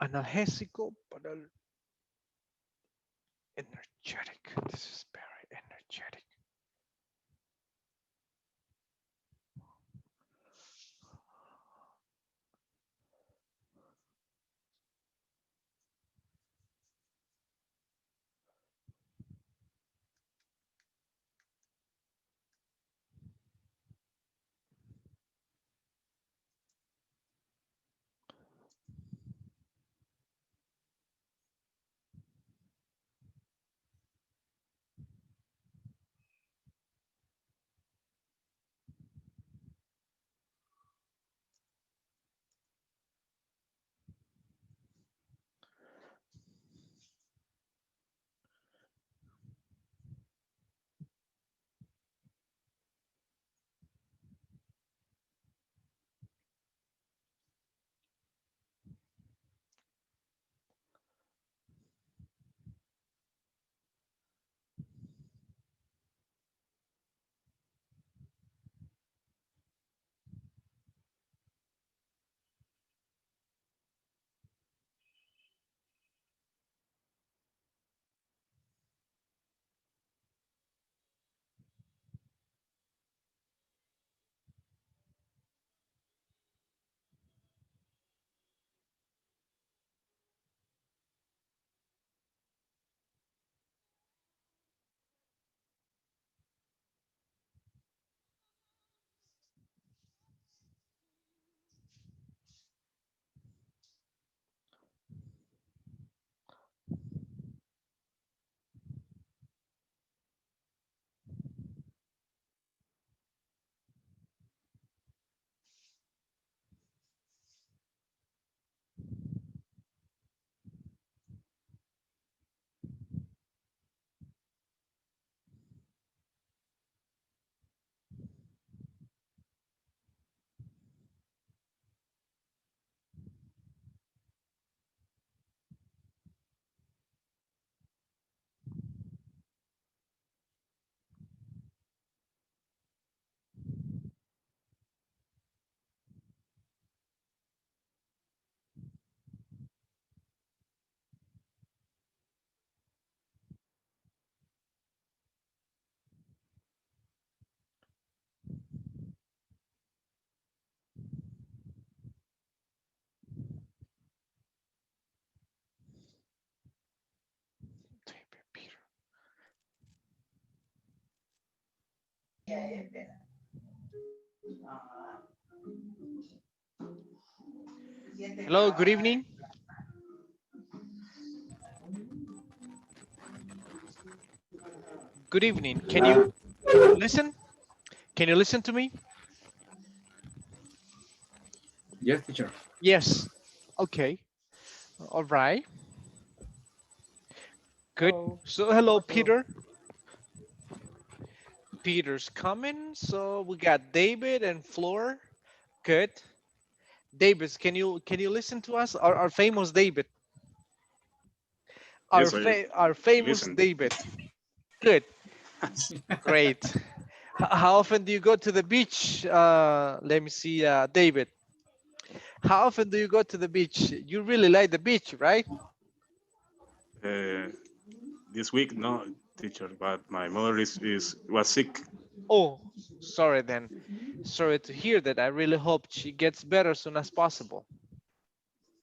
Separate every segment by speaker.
Speaker 1: analgésico para el energetic. This is very energetic. Peter. Hello, good evening. Good evening. Can you listen? Can you listen to me?
Speaker 2: Yes, teacher.
Speaker 1: Yes. Okay. All right. Good.
Speaker 3: Hello.
Speaker 1: So, hello,
Speaker 3: Hello.
Speaker 1: Peter. Peter's coming. So we got David and Floor. Good. David, can you listen to us? Our famous David.
Speaker 4: Yes,
Speaker 1: Our
Speaker 4: I
Speaker 1: famous
Speaker 4: listen.
Speaker 1: David. Good. Great. How often do you go to the beach? Let me see, David. How often do you go to the beach? You really like the beach, right?
Speaker 4: Uh, this week, no, teacher, but my mother is was sick.
Speaker 1: Oh, sorry then. Sorry to hear that. I really hope she gets better as soon as possible.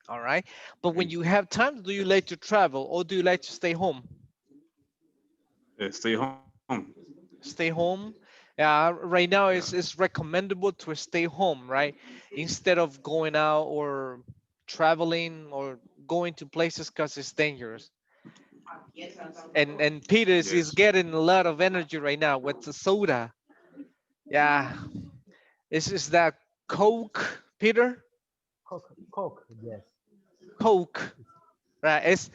Speaker 1: All right. But when
Speaker 4: Okay,
Speaker 1: you have time, do you like to travel or do you like to stay home?
Speaker 4: stay home.
Speaker 1: Stay home. Right now
Speaker 4: Yeah.
Speaker 1: it's recommendable to stay home, right? Instead of going out or traveling or going to places because it's dangerous. And Peter is
Speaker 4: Yes.
Speaker 1: getting a lot of energy right now with the soda. Yeah. Is that Coke, Peter?
Speaker 3: Coke. Coke. Yes.
Speaker 1: Coke.
Speaker 3: It's
Speaker 1: Right. It's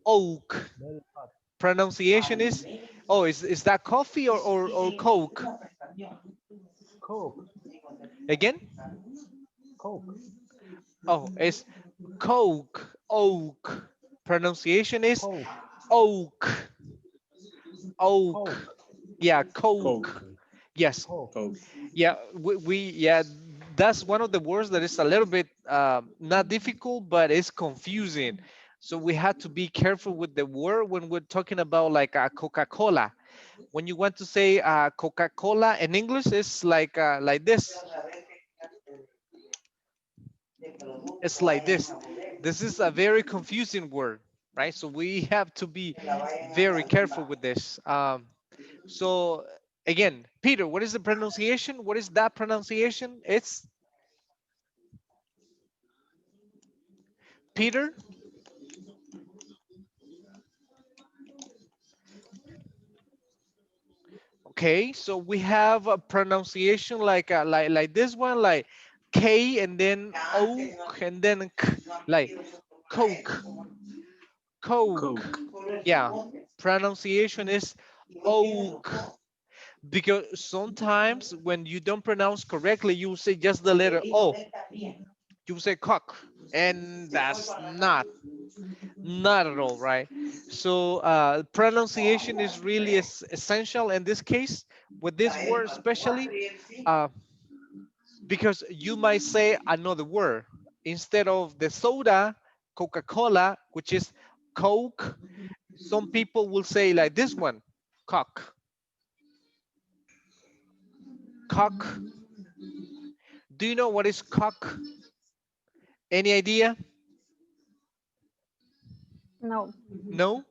Speaker 1: oak.
Speaker 3: very hot.
Speaker 1: Pronunciation is, oh, is that coffee or Coke?
Speaker 3: Coke.
Speaker 1: Again?
Speaker 3: Coke.
Speaker 1: Oh, it's Coke, oak. Pronunciation is
Speaker 3: Coke.
Speaker 1: oak, oak.
Speaker 3: Coke.
Speaker 1: Yeah, Coke.
Speaker 4: Coke.
Speaker 3: Okay.
Speaker 1: Yes.
Speaker 3: Coke.
Speaker 4: Coke.
Speaker 1: Yeah, yeah, that's one of the words that is a little bit not difficult, but it's confusing. So we have to be careful with the word when we're talking about like a Coca-Cola. When you want to say Coca-Cola in English, it's like this. It's like this. This is a very confusing word, right? So we have to be very careful with this. So again, Peter, what is the pronunciation? What is that pronunciation? It's Peter. Okay, so we have a pronunciation like this one, like K and then O and then K, like Coke, Coke.
Speaker 4: Coke.
Speaker 1: Yeah, pronunciation is oak, because sometimes when you don't pronounce correctly, you say just the letter O. You say cock, and that's not at all right. So pronunciation is really essential in this case with this word, especially uh, because you might say another word instead of the soda, Coca-Cola, which is Coke. Some people will say like this one, cock, cock. Do you know what is cock? Any idea?
Speaker 5: No,
Speaker 1: No?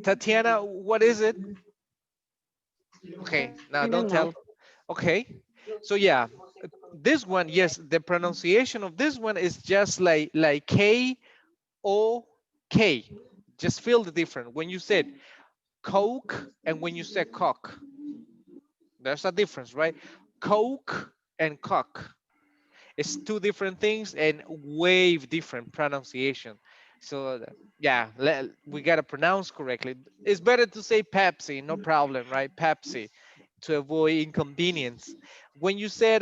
Speaker 1: Tatiana, what is it? Okay,
Speaker 5: I
Speaker 1: now
Speaker 5: don't
Speaker 1: don't
Speaker 5: know.
Speaker 1: tell. Okay, so yeah, this one, yes, the pronunciation of this one is just like K O K. Just feel the difference when you said Coke and when you said cock. There's a difference, right? Coke and cock. It's two different things and way different pronunciation. So yeah, we gotta pronounce correctly. It's better to say Pepsi, no problem, right? Pepsi, to avoid inconvenience. When you say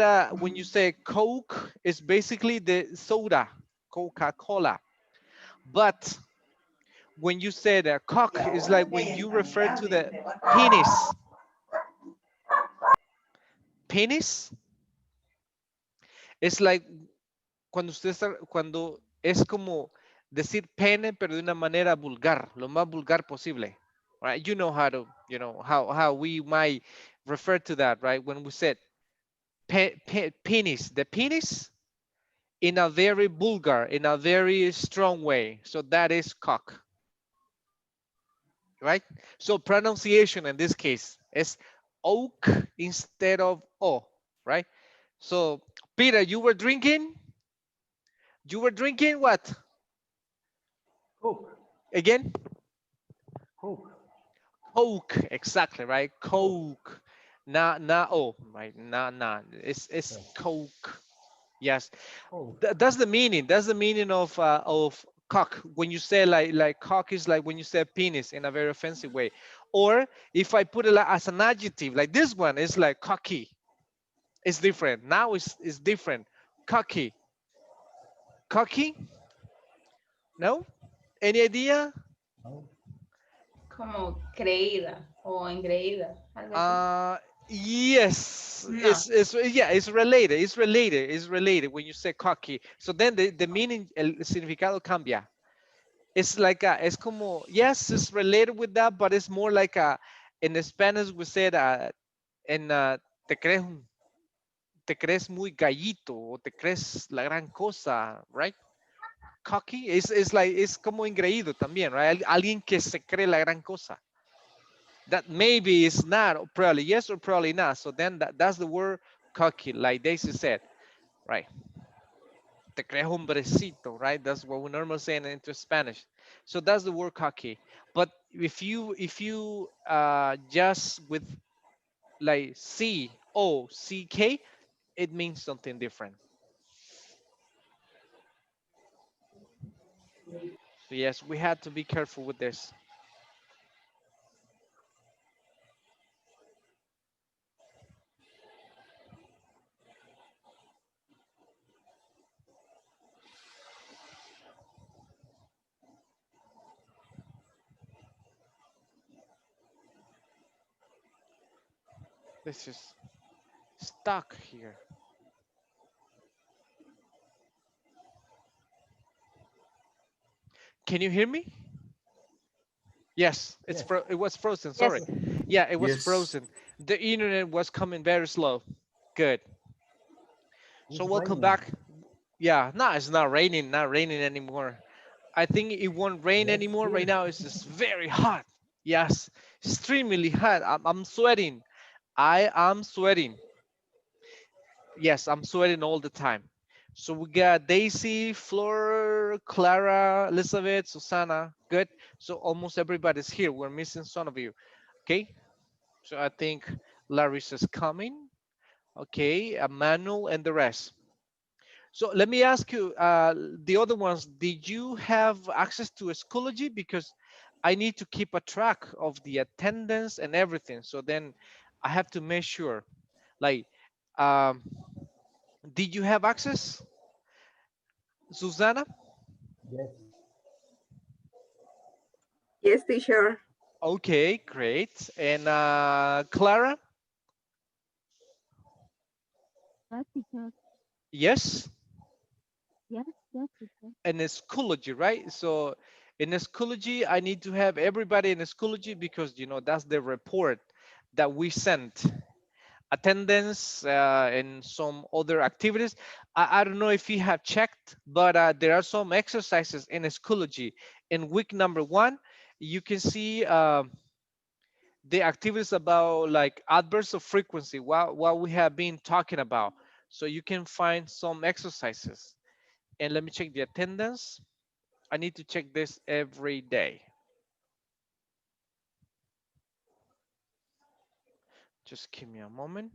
Speaker 1: Coke, it's basically the soda, Coca-Cola. But when you said cock, it's like when you refer to the penis. Penis, it's like cuando es como decir pene, pero de una manera vulgar, lo más vulgar posible. Right? You know how to, how we might refer to that, right? When we said penis, the penis in a very vulgar, in a very strong way. So that is cock, right? So pronunciation in this case is oak instead of o, right? So Peter, you were drinking what?
Speaker 3: Coke.
Speaker 1: Again?
Speaker 3: Coke.
Speaker 1: Coke, exactly, right?
Speaker 3: Coke.
Speaker 1: Coke. Not oh, right? Not. It's
Speaker 3: Yes.
Speaker 1: Coke. Yes.
Speaker 3: Coke.
Speaker 1: That's the meaning. That's the meaning of cock. When you say like cock is like when you say penis in a very offensive way. Or if I put it as an adjective, like this one is like cocky. It's different. Now it's different. Cocky. Cocky? No? Any idea?
Speaker 3: No.
Speaker 6: Como creída o engreída, algo así.
Speaker 1: Uh, yes,
Speaker 6: No.
Speaker 1: it's yeah, it's related when you say cocky. So then the meaning, el significado cambia. It's like it's como, yes, it's related with that, but it's more like in Spanish we said en te crees te crees muy gallito o te crees la gran cosa, right? Cocky is like es como engreído también, right? Alguien que se cree la gran cosa. That maybe is not, or probably yes or probably not. So then that's the word cocky, like Daisy said, right? Te crees hombrecito, right? That's what we normally say into Spanish. So that's the word cocky. But if you just with like C-O-C-K, it means something different. So yes, we had to be careful with this. This is stuck here. Can you hear me? Yes,
Speaker 3: Yes.
Speaker 1: it was frozen. Sorry.
Speaker 6: Yes.
Speaker 1: Yeah, it was
Speaker 2: Yes.
Speaker 1: frozen. The internet was coming very slow. Good. So
Speaker 3: It's
Speaker 1: welcome
Speaker 3: raining.
Speaker 1: back. Yeah, no, it's not raining. Not raining anymore. I think it won't rain
Speaker 3: Yes,
Speaker 1: anymore. Right
Speaker 3: here.
Speaker 1: now, it's just very hot. Yes, extremely hot. I'm sweating. I am sweating. Yes, I'm sweating all the time. So we got Daisy, Flor, Clara, Elizabeth, Susana. Good. So almost everybody's here. We're missing some of you. Okay. So I think Larissa's coming. Okay. Emmanuel and the rest. So let me ask you, the other ones, did you have access to Schoology? Because I need to keep a track of the attendance and everything. So then I have to make sure, like, um, did you have access, Susanna?
Speaker 3: Yes.
Speaker 5: Yes, teacher.
Speaker 1: Okay, great. And Clara?
Speaker 7: Yes, teacher.
Speaker 1: Yes.
Speaker 7: Yes, yes, teacher.
Speaker 1: And Schoology, right? So in Schoology, I need to have everybody in Schoology because, you know, that's the report that we sent. Attendance and some other activities. I don't know if you have checked, but there are some exercises in Schoology. In week number 1, you can see the activities about like adverbs of frequency, what we have been talking about. So you can find some exercises. And let me check the attendance. I need to check this every day. Just give me a moment.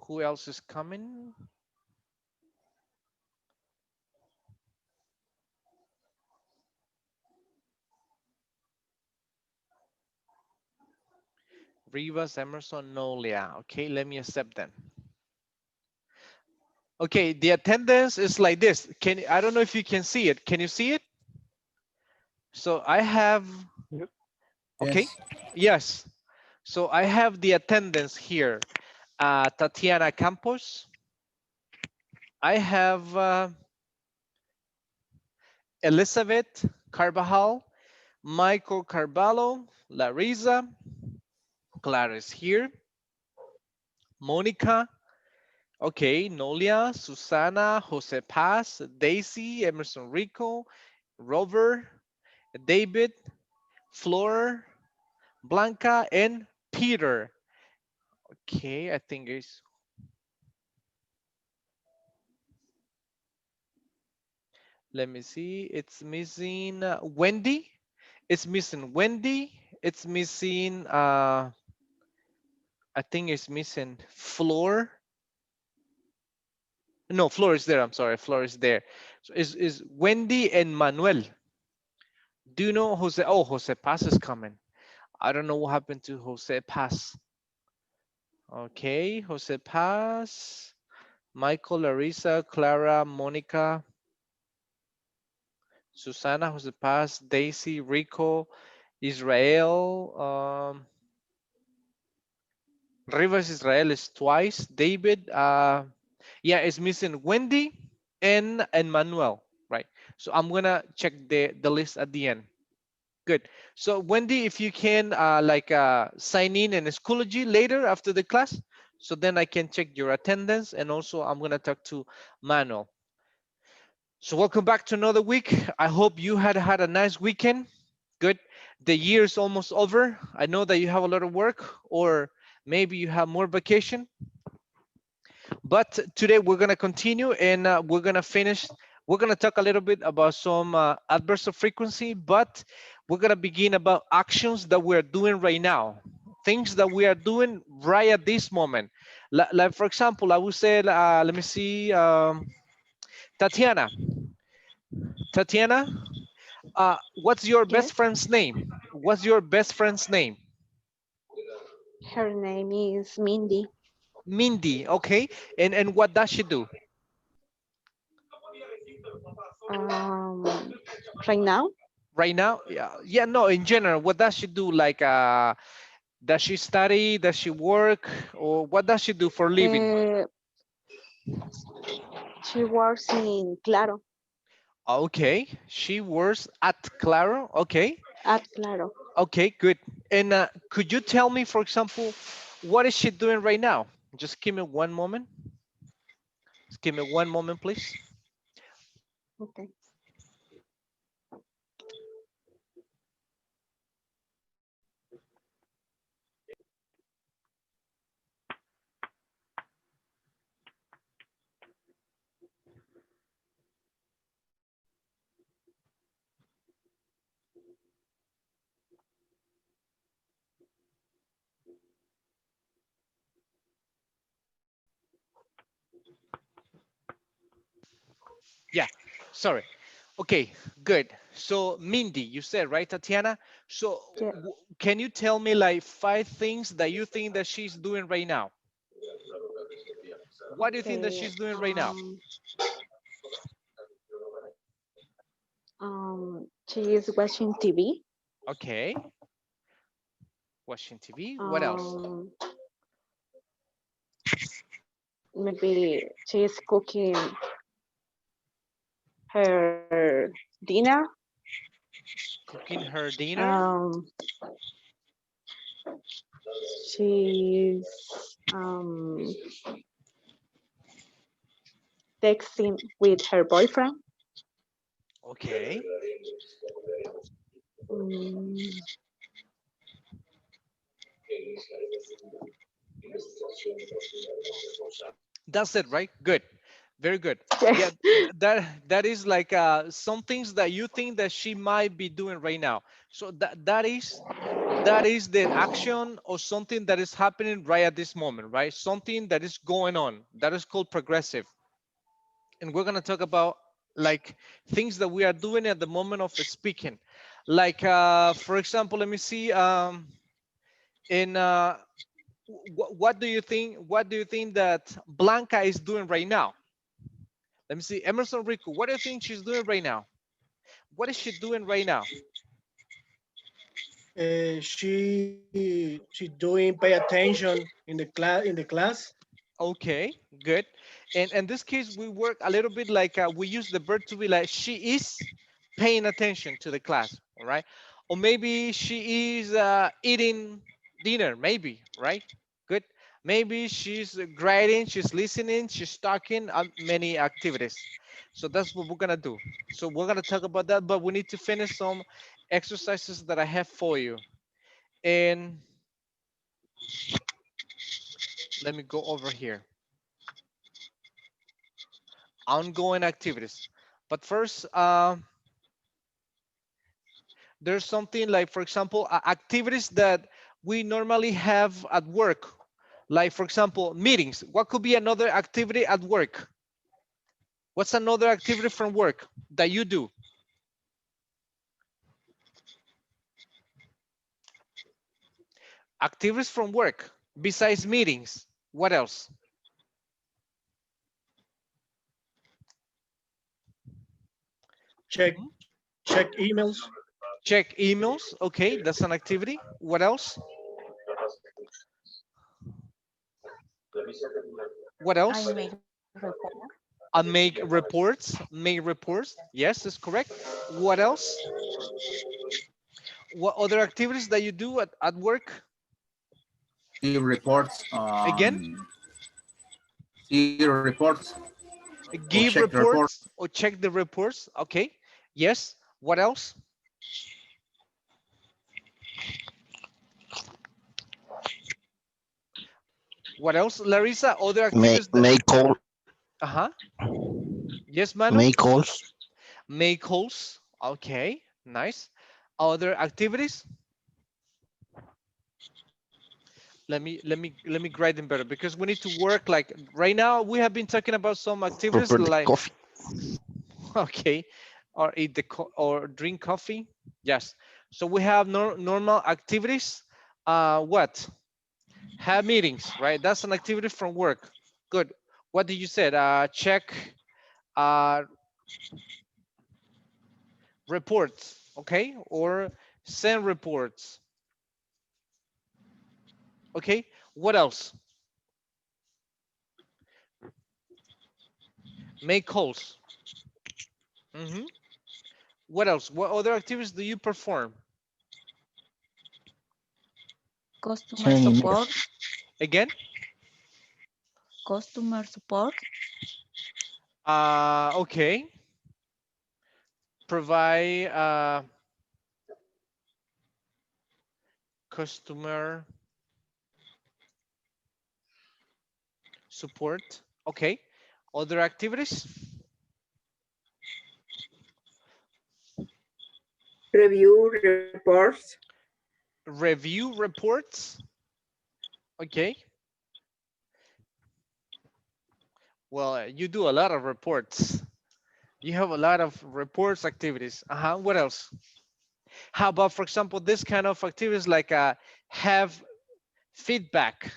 Speaker 1: Who else is coming? Rivas, Emerson, Nolia. Okay, let me accept them. Okay, the attendance is like this. I don't know if you can see it. Can you see it? So I have,
Speaker 3: Yep.
Speaker 1: okay,
Speaker 2: Yes.
Speaker 1: yes. So I have the attendance here. Tatiana Campos. I have Elizabeth Carvajal, Michael Carvalho, Larissa, Clara is here, Monica, okay, Nolia, Susana, Jose Paz, Daisy, Emerson Rico, Rover, David, Flor, Blanca, and Peter. Okay, I think it's, let me see, it's missing Wendy. It's missing Wendy. It's missing, I think it's missing Flor. No, Flor is there. I'm sorry, Flor is there. So is Wendy and Manuel. Do you know Jose? Oh, Jose Paz is coming. I don't know what happened to Jose Paz. Okay, Jose Paz, Michael, Larissa, Clara, Monica, Susana, Jose Paz, Daisy, Rico, Israel, Rivas Israel is twice. David, yeah, it's missing Wendy and Manuel, right? So I'm gonna check the list at the end. Good. So Wendy, if you can sign in Schoology later after the class, so then I can check your attendance, and also I'm gonna talk to Manuel. So welcome back to another week. I hope you had a nice weekend. Good. The year is almost over. I know that you have a lot of work, or maybe you have more vacation. But today we're going to continue, and we're going to finish. We're going to talk a little bit about some adverbs of frequency, but we're going to begin about actions that we're doing right now, things that we are doing right at this moment. Like for example, I would say, let me see, Tatiana. Tatiana, what's your
Speaker 5: Yes.
Speaker 1: best friend's name? What's your best friend's name?
Speaker 5: Her name is Mindy.
Speaker 1: Mindy, okay. And what does she do?
Speaker 5: Um, right now,
Speaker 1: Right now, yeah, no, in general, what does she do? Like, does she study? Does she work? Or what does she do for living?
Speaker 5: uh, She works in Claro.
Speaker 1: Okay, she works at Claro. Okay,
Speaker 5: At Claro.
Speaker 1: okay, good. And could you tell me, for example, what is she doing right now? Just give me one moment. Just give me one moment, please.
Speaker 5: Okay.
Speaker 1: Yeah, sorry. Okay, good. So Mindy, you said, right, Tatiana? So
Speaker 5: Yeah.
Speaker 1: can you tell me like 5 things that you think that she's doing right now? What do you think that
Speaker 5: Okay.
Speaker 1: she's doing right now?
Speaker 5: She is watching TV.
Speaker 1: Okay, watching TV. What else?
Speaker 5: Um, Maybe she is cooking her dinner.
Speaker 1: Cooking her dinner.
Speaker 5: Um, she's um, texting with her boyfriend.
Speaker 1: Okay,
Speaker 5: Mm,
Speaker 1: that's it, right? Good, very good. Yeah,
Speaker 5: yes.
Speaker 1: that is like some things that you think that she might be doing right now. So that is the action or something that is happening right at this moment, right? Something that is going on. That is called progressive. And we're gonna talk about like things that we are doing at the moment of speaking. Like for example, let me see. In what do you think? What do you think that Blanca is doing right now? Let me see. Emerson Rico, what do you think she's doing right now? What is she doing right now?
Speaker 3: She doing pay attention in the class.
Speaker 1: Okay, good. And in this case, we work a little bit like we use the verb to be like she is paying attention to the class, all right? Or maybe she is eating dinner, maybe, right? Good. Maybe she's grading, she's listening, she's talking, many activities. So that's what we're gonna do. So we're gonna talk about that, but we need to finish some exercises that I have for you. And let me go over here. Ongoing activities. But first, there's something like, for example, activities that we normally have at work. Like, for example, meetings. What could be another activity at work? What's another activity from work that you do? Activities from work besides meetings. What else?
Speaker 3: Check
Speaker 1: Mhm.
Speaker 3: check emails.
Speaker 1: Check emails. Okay, that's an activity. What else? What
Speaker 7: I
Speaker 1: else?
Speaker 7: make report.
Speaker 1: Make reports. Make reports. Yes, that's correct. What else? What other activities that you do at work?
Speaker 2: See reports,
Speaker 1: Again,
Speaker 2: see reports or
Speaker 1: give
Speaker 2: check the report.
Speaker 1: reports or check the reports. Okay. Yes. What else? What else, Larissa? Other
Speaker 8: Make
Speaker 1: activities that,
Speaker 8: make call
Speaker 1: uh-huh. Yes, Manu?
Speaker 8: make calls.
Speaker 1: Make calls. Okay. Nice. Other activities? Let me grade them better because we need to work like right now we have been talking about some activities
Speaker 8: Prepare the
Speaker 1: like
Speaker 8: coffee.
Speaker 1: okay, or eat or drink coffee. Yes. So we have normal activities. What? Have meetings, right? That's an activity from work. Good. What did you said? Check uh, reports, okay, or send reports. Okay. What else? Make calls. Mhm. What else? What other activities do you perform?
Speaker 8: Customer
Speaker 9: Send
Speaker 8: support,
Speaker 9: emails.
Speaker 1: Again?
Speaker 8: customer support,
Speaker 1: Okay. Provide customer support. Okay. Other activities?
Speaker 10: Review reports.
Speaker 1: Review reports. Okay. Well, you do a lot of reports. You have a lot of reports activities. What else? How about, for example, this kind of activities like have feedback?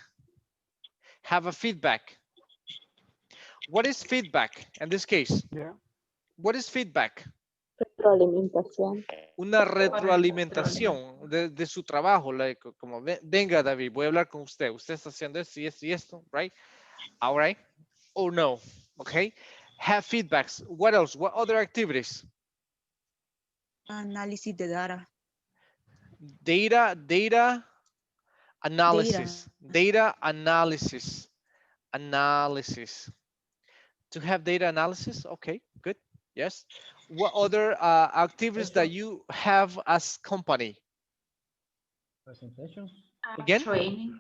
Speaker 1: Have a feedback. What is feedback in this case?
Speaker 9: Yeah.
Speaker 1: What is feedback?
Speaker 5: Retroalimentación.
Speaker 1: Una
Speaker 6: Retroalimentación.
Speaker 1: retroalimentación de su trabajo, like, como venga David, voy a hablar con usted. Usted está haciendo esto y esto y esto, right? All right. Or no. Okay. Have feedbacks. What else? What other activities?
Speaker 8: análisis de data,
Speaker 1: Data analysis.
Speaker 8: data,
Speaker 1: Data analysis. Analysis. To have data analysis. Okay, good. Yes. What other activities that you have as company?
Speaker 9: Presentations.
Speaker 1: Again?
Speaker 6: Training.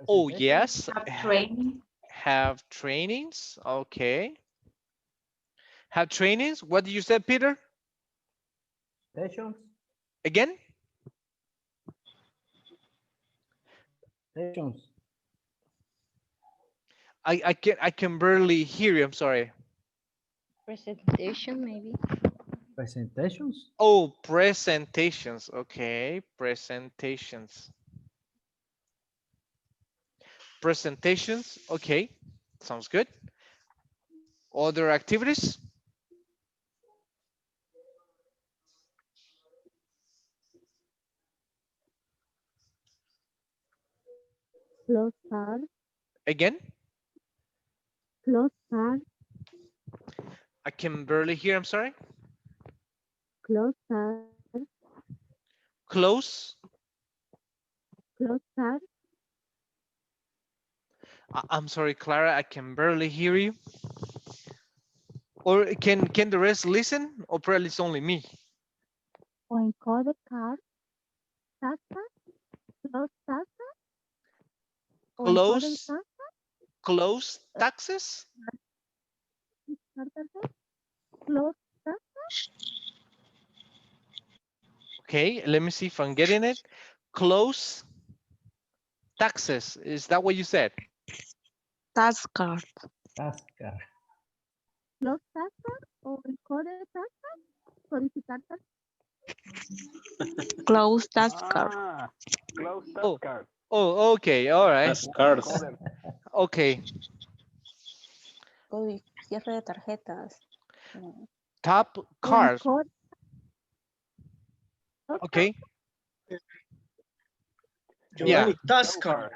Speaker 1: Oh,
Speaker 9: Presentations.
Speaker 1: yes.
Speaker 6: Have training.
Speaker 1: Have trainings. Okay. Have trainings. What did you say, Peter?
Speaker 9: Presentations.
Speaker 1: Again?
Speaker 9: Presentations.
Speaker 1: I can barely hear you. I'm sorry.
Speaker 7: Presentation, maybe.
Speaker 9: Presentations.
Speaker 1: Oh, presentations. Okay, presentations. Presentations. Okay, sounds good. Other activities?
Speaker 7: Close card.
Speaker 1: Again?
Speaker 7: Close card.
Speaker 1: I can barely hear. I'm sorry.
Speaker 7: Close card.
Speaker 1: Close.
Speaker 7: Close card.
Speaker 1: I'm sorry, Clara. I can barely hear you. Or can the rest listen? Or probably it's only me.
Speaker 7: O encoded card. Taska. Close taska. O encoded
Speaker 1: Close.
Speaker 7: card.
Speaker 1: Close taxes.
Speaker 7: Close taska.
Speaker 1: Okay, let me see if I'm getting it. Close taxes. Is that what you said?
Speaker 8: task card,
Speaker 9: Tasker.
Speaker 7: Close taska. O encoded taska. Solicitar taska.
Speaker 8: close task card,
Speaker 9: Close
Speaker 1: Oh,
Speaker 9: tasker.
Speaker 1: oh, okay, all right.
Speaker 4: As cars.
Speaker 1: Okay,
Speaker 8: uy, cierre de tarjetas, mm,
Speaker 1: top
Speaker 7: O
Speaker 1: cars.
Speaker 7: encoded.
Speaker 1: Okay, yeah.
Speaker 3: Giovanni, tasker.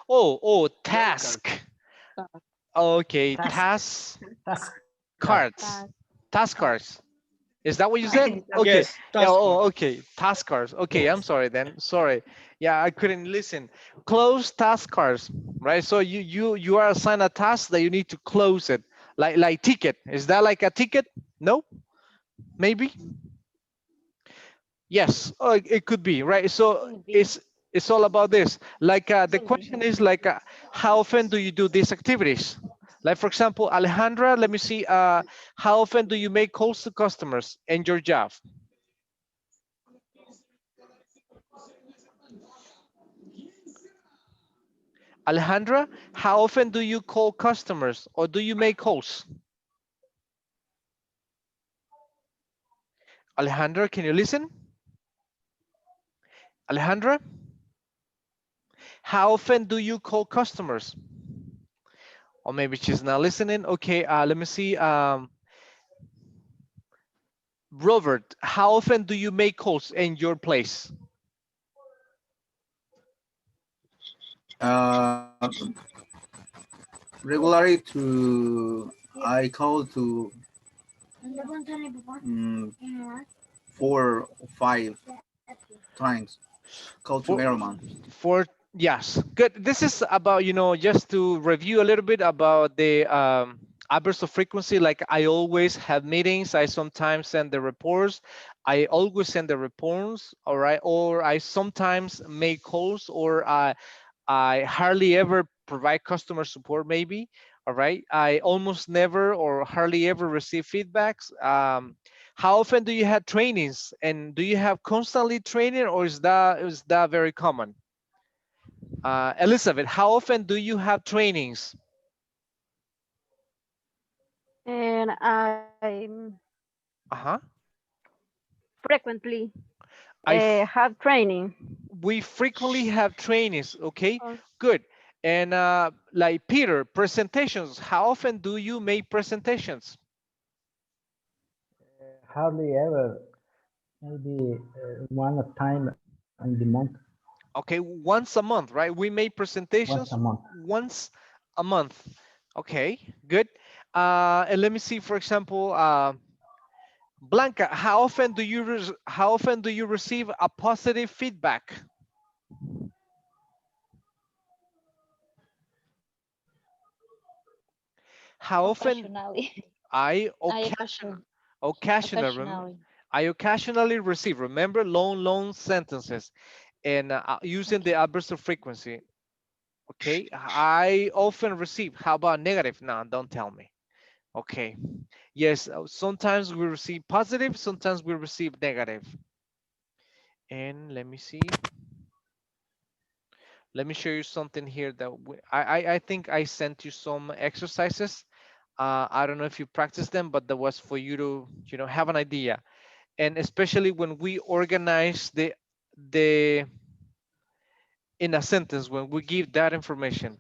Speaker 1: Oh, task.
Speaker 8: card,
Speaker 1: Okay,
Speaker 9: Task.
Speaker 1: task
Speaker 9: Task.
Speaker 1: cards.
Speaker 8: task
Speaker 1: Task
Speaker 8: card,
Speaker 1: cards. Is that what you said? Okay.
Speaker 3: Yes,
Speaker 1: Yeah,
Speaker 3: tasker.
Speaker 1: okay. Task cards. Okay, I'm sorry then. Sorry. Yeah, I couldn't listen. Close task cards, right? So you are assigned a task that you need to close it, like ticket. Is that like a ticket? No, maybe. Yes, it could be, right? So
Speaker 7: Could be.
Speaker 1: it's all about this. Like the
Speaker 7: Could be.
Speaker 1: question is like, how often do you do these activities? Like for example, Alejandra, let me see. How often do you make calls to customers in your job? Alejandra, how often do you call customers or do you make calls? Alejandra, can you listen? Alejandra, how often do you call customers? Or maybe she's not listening. Okay, let me see. Robert, how often do you make calls in your place?
Speaker 2: Uh, regularly to I call to 4 or 5 times. Call to
Speaker 1: For
Speaker 2: Merriman.
Speaker 1: for yes, good. This is about, just to review a little bit about the outburst of frequency. Like I always have meetings. I sometimes send the reports. I always send the reports. All right, or I sometimes make calls, or I hardly ever provide customer support. Maybe. All right. I almost never or hardly ever receive feedbacks. How often do you have trainings, and do you have constantly training, or is that very common? Elizabeth, how often do you have trainings?
Speaker 5: And I
Speaker 1: Uh-huh.
Speaker 5: frequently
Speaker 1: I f-
Speaker 5: have training.
Speaker 1: we frequently have trainings. Okay,
Speaker 5: Oh,
Speaker 1: good. And like Peter, presentations. How often do you make presentations?
Speaker 9: Hardly ever. Maybe one time in the month,
Speaker 1: Okay, once a month, right? We make
Speaker 9: once a
Speaker 1: presentations
Speaker 9: month.
Speaker 1: once a month. Okay, good. And let me see, for example, Blanca, how often do you receive a positive feedback? How often
Speaker 8: Occasionally.
Speaker 1: I
Speaker 8: I
Speaker 1: occasion
Speaker 8: occasion
Speaker 1: occasionally
Speaker 8: occasionally.
Speaker 1: I occasionally receive. Remember, long sentences, and using the adversarial frequency. Okay, I often receive. How about negative? No, don't tell me. Okay, yes, sometimes we receive positive, sometimes we receive negative. And let me see. Let me show you something here that I think I sent you some exercises. I don't know if you practice them, but that was for you to have an idea, and especially when we organize the in a sentence when we give that information.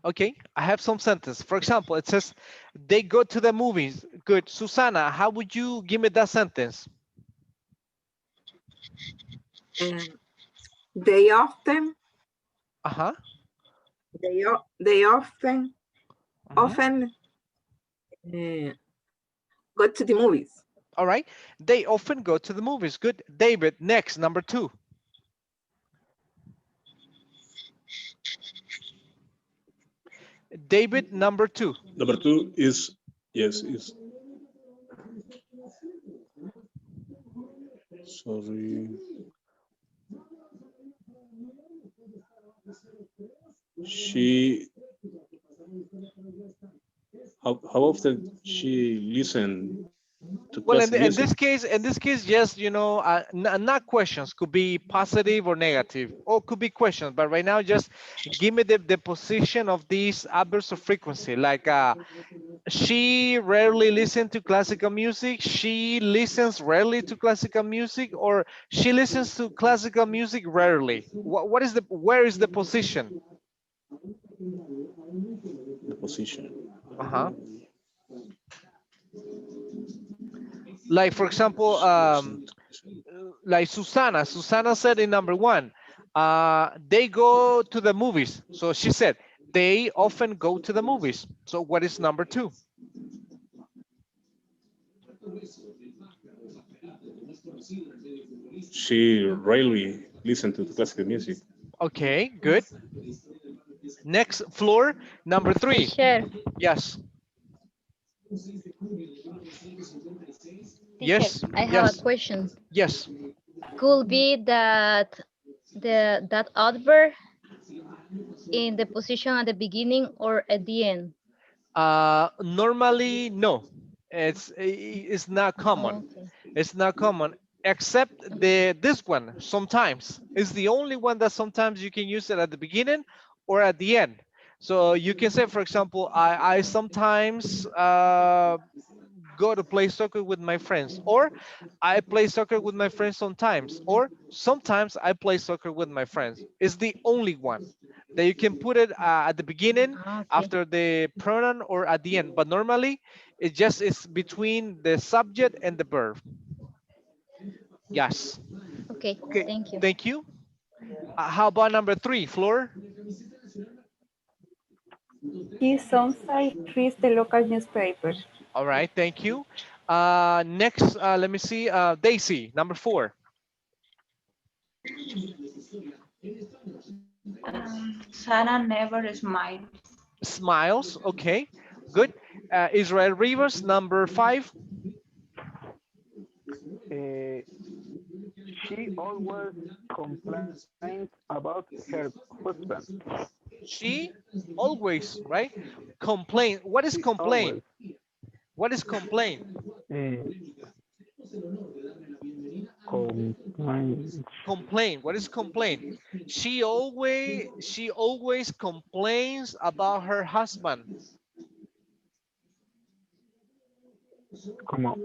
Speaker 1: Okay, I have some sentence. For example, it says they go to the movies. Good. Susana, how would you give me that sentence?
Speaker 10: Um, they often,
Speaker 1: Uh-huh.
Speaker 10: they often,
Speaker 1: Mhm.
Speaker 10: often uh, go to the movies.
Speaker 1: All right. They often go to the movies. Good. David, next, number 2. David, number 2.
Speaker 4: Number two is, yes, is, sorry. She, how often she listen to
Speaker 1: Well,
Speaker 4: classic music?
Speaker 1: in this case, just not questions. Could be positive or negative, or could be questions. But right now, just give me the position of these adverbs of frequency. Like she rarely listens to classical music. She listens rarely to classical music, or she listens to classical music rarely. What is the where is the position?
Speaker 4: The position.
Speaker 1: Uh-huh. Like for example,
Speaker 4: She listen to,
Speaker 1: like Susana said in number 1, they go to the movies. So she said they often go to the movies. So what is number 2?
Speaker 4: she rarely listen to the classical music.
Speaker 1: Okay, good. Next floor, number 3.
Speaker 6: Teacher,
Speaker 1: Yes,
Speaker 6: teacher,
Speaker 1: yes,
Speaker 6: I have a
Speaker 1: yes,
Speaker 6: question.
Speaker 1: yes.
Speaker 6: Could be that that adverb in the position at the beginning or at the end.
Speaker 1: Normally, no. It's not common.
Speaker 6: Okay.
Speaker 1: It's not common, except this one. Sometimes it's the only one that sometimes you can use it at the beginning or at the end. So you can say, for example, I sometimes go to play soccer with my friends, or I play soccer with my friends sometimes, or sometimes I play soccer with my friends. It's the only one that you can put it at the beginning,
Speaker 6: Ah, okay.
Speaker 1: after the pronoun, or at the end. But normally, it just is between the subject and the verb. Yes.
Speaker 6: Okay,
Speaker 1: Okay.
Speaker 6: thank you.
Speaker 1: Thank you. How about number 3, Flor?
Speaker 11: He sometimes reads the local newspaper.
Speaker 1: All right. Thank you. Next, let me see. Daisy, number 4.
Speaker 8: Sarah never smiles.
Speaker 1: Smiles. Okay. Good. Israel Rivers, number 5.
Speaker 12: Uh, she always complains about her husband.
Speaker 1: She always, right? Complain. What is
Speaker 12: She always
Speaker 1: complain? What is complain?
Speaker 12: uh, complains.
Speaker 1: Complain. What is complain? She always complains about her husband.
Speaker 12: Como,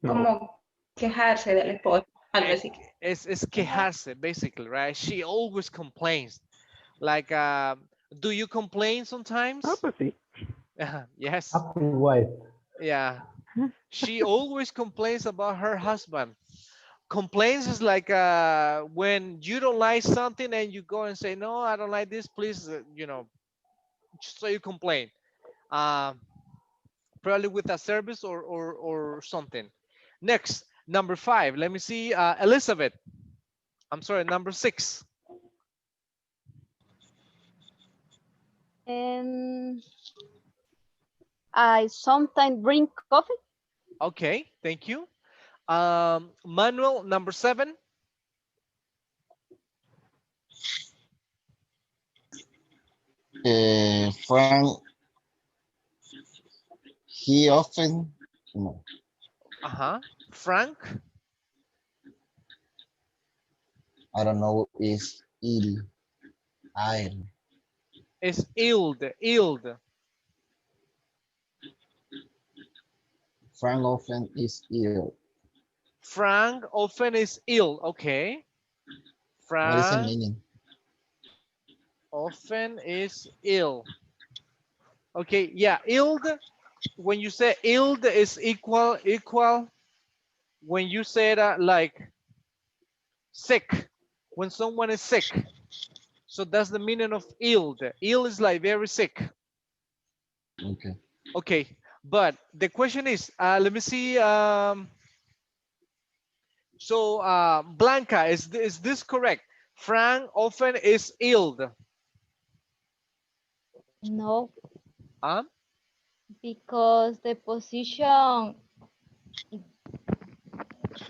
Speaker 12: no,
Speaker 8: Como quejarse del esposo, algo
Speaker 1: Eh,
Speaker 8: así.
Speaker 1: Es quejarse, basically, right? She always complains. Like, do you complain
Speaker 12: ah,
Speaker 1: sometimes?
Speaker 12: pues sí.
Speaker 1: Yes.
Speaker 9: Happy wife.
Speaker 1: Yeah. She always complains about her husband. Complaints is like when you don't like something and you go and say, no, I don't like this, please, so you complain. Uh, Probably with a service, or something. Next, number 5. Let me see. Elizabeth. I'm sorry, number 6.
Speaker 5: And I sometimes drink coffee.
Speaker 1: Okay, thank you. Manuel, number 7.
Speaker 13: Frank, he often, no,
Speaker 1: Uh-huh. Frank
Speaker 13: I don't know, is ill.
Speaker 1: is ill. Ill.
Speaker 13: Frank often is ill.
Speaker 1: Frank often is ill. Okay.
Speaker 13: What is the
Speaker 1: Frank
Speaker 13: meaning?
Speaker 1: often is ill. Okay, yeah, ill. When you say ill is equal when you say that, like, sick, when someone is sick. So that's the meaning of ill. Ill is like very sick.
Speaker 13: Okay.
Speaker 1: Okay, but the question is, let me see. So Blanca, is this correct? Frank often is ill.
Speaker 6: No,
Speaker 1: Huh?
Speaker 6: because the position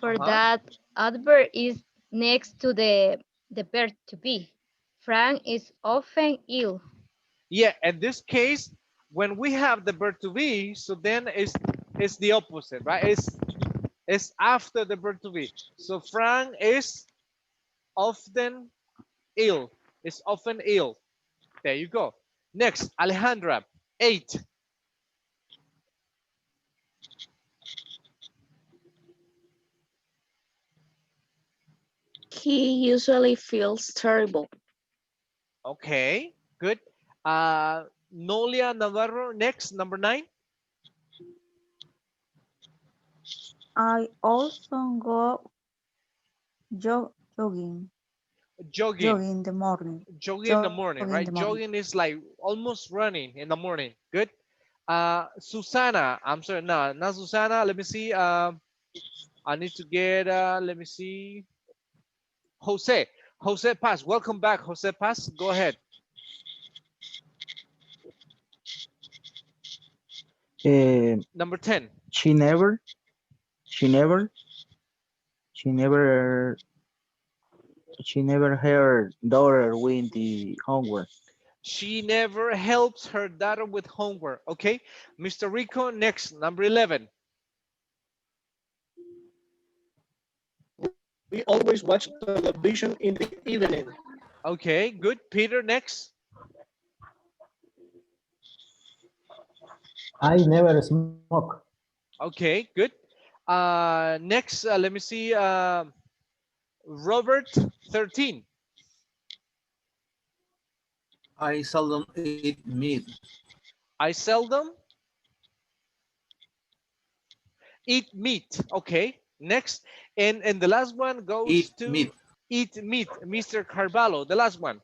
Speaker 6: for
Speaker 1: Uh-huh.
Speaker 6: that adverb is next to the verb to be. Frank is often ill.
Speaker 1: Yeah, in this case, when we have the verb to be, so then it's the opposite, right? It's after the verb to be. So Frank is often ill. Is often ill. There you go. Next, Alejandra, 8.
Speaker 8: He usually feels terrible.
Speaker 1: Okay, good. Nolia Navarro, next, number 9.
Speaker 8: I also go jogging.
Speaker 1: Jogging.
Speaker 8: Jogging in the morning.
Speaker 1: Jogging in the
Speaker 8: Jogging in
Speaker 1: morning,
Speaker 8: the
Speaker 1: right?
Speaker 8: morning.
Speaker 1: Jogging is like almost running in the morning. Good. Susana, I'm sorry, no, not Susana. Let me see. I need to get, let me see. Jose. Jose Paz. Welcome back, Jose Paz. Go ahead.
Speaker 14: Uh,
Speaker 1: Number 10.
Speaker 14: she never, she never, she never, she never her daughter with the homework.
Speaker 1: She never helps her daughter with homework. Okay. Mr. Rico, next, number 11.
Speaker 3: We always watch television in the evening.
Speaker 1: Okay, good. Peter, next.
Speaker 9: I never smoke.
Speaker 1: Okay, good. Next, let me see. Robert 13.
Speaker 2: I seldom eat meat.
Speaker 1: I seldom eat meat. Okay. Next, and the last one goes
Speaker 2: Eat
Speaker 1: to
Speaker 2: meat.
Speaker 1: eat meat. Mr. Carvalho, the last one.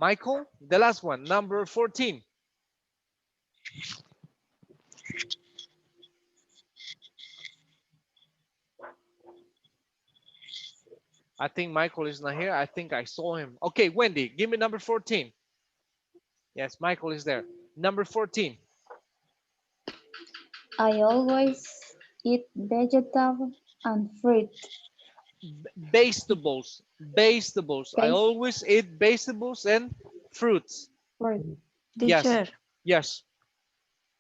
Speaker 1: Michael, the last one, number 14. I think Michael is not here. I think I saw him. Okay, Wendy, give me number 14. Yes, Michael is there. Number 14.
Speaker 11: I always eat vegetables and fruit.
Speaker 1: Vegetables. Vegetables. I
Speaker 11: Okay,
Speaker 1: always eat vegetables and fruits.
Speaker 11: fruit.
Speaker 1: Yes.
Speaker 8: Teacher,
Speaker 1: Yes.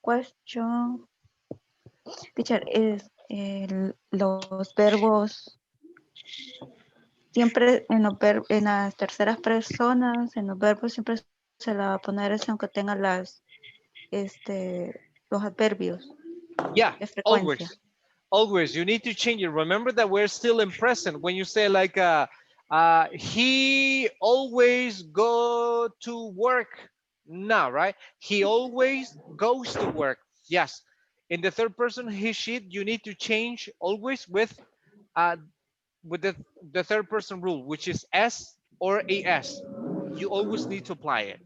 Speaker 8: question. Teacher, los verbos siempre en, en las terceras personas, en los verbos siempre se la va a poner ese aunque tenga los adverbios
Speaker 1: Yeah,
Speaker 8: de frecuencia.
Speaker 1: always. Always. You need to change it. Remember that we're still in present. When you say like he always go to work now, right? He always goes to work. Yes. In the third person he she you need to change always uh with the third person rule, which is s or as. You always need to apply it.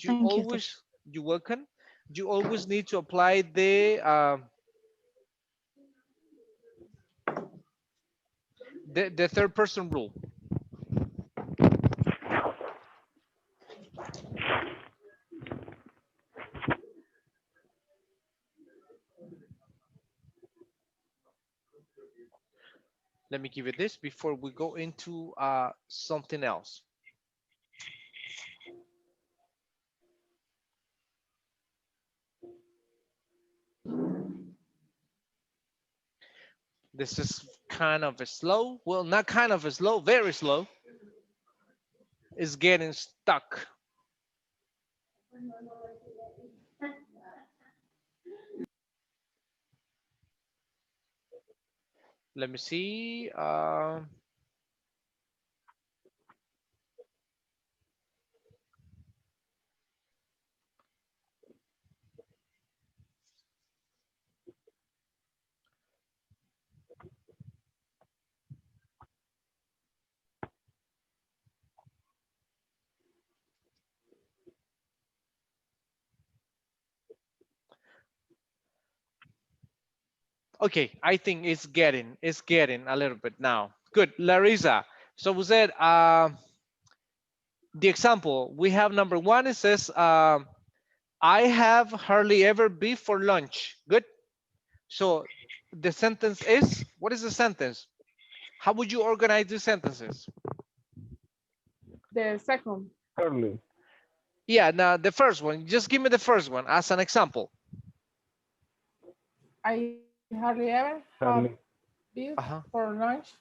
Speaker 1: You
Speaker 8: Thank you, teacher.
Speaker 1: always you welcome. You always need to apply the third person rule. Let me give you this before we go into something else. This is kind of a slow. Well, not kind of a slow, very slow. It's getting stuck. Let me see. Okay, I think it's getting a little bit now. Good, Larissa. So we said the example we have number one. It says I have hardly ever beef for lunch. Good. So the sentence is, what is the sentence? How would you organize the sentences?
Speaker 15: The second.
Speaker 12: Early.
Speaker 1: Yeah, now the first one, just give me the first one as an example.
Speaker 15: I hardly ever have
Speaker 12: Early.
Speaker 15: beef
Speaker 1: Uh-huh.
Speaker 15: for lunch.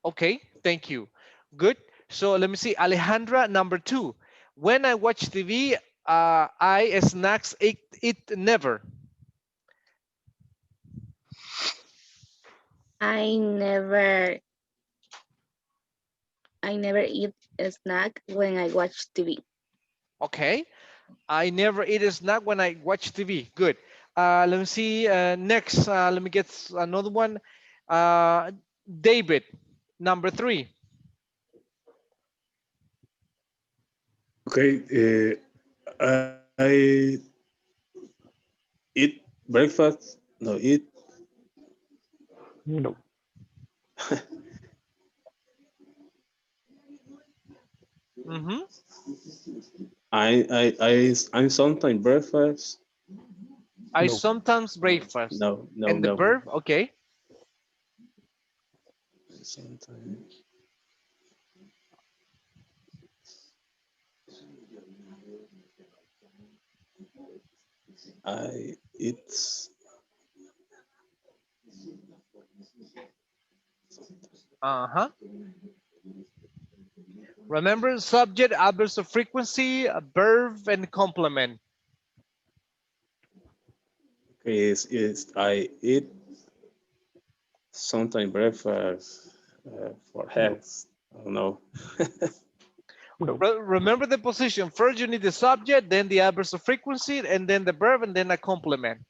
Speaker 1: Okay, thank you. Good. So let me see, Alejandra, number two. When I watch TV, I snacks it never.
Speaker 8: I never I never eat a snack when I watch TV.
Speaker 1: Okay. I never eat a snack when I watch TV. Good. Let me see. Next, let me get another one. David, number three.
Speaker 4: Okay, I eat breakfast. No, eat.
Speaker 12: No.
Speaker 1: Mm-hmm.
Speaker 4: I'm sometimes breakfast.
Speaker 1: I
Speaker 12: No.
Speaker 1: sometimes breakfast.
Speaker 4: No,
Speaker 1: And the
Speaker 4: no.
Speaker 1: verb, okay.
Speaker 4: Sometimes I it's
Speaker 1: Uh-huh. Remember, subject, adverbs of frequency, verb, and complement.
Speaker 4: Okay, is I eat sometimes breakfast for eggs. I don't know.
Speaker 1: Remember the position. First, you need the subject, then the adverbs of frequency, and then the verb, and then a complement.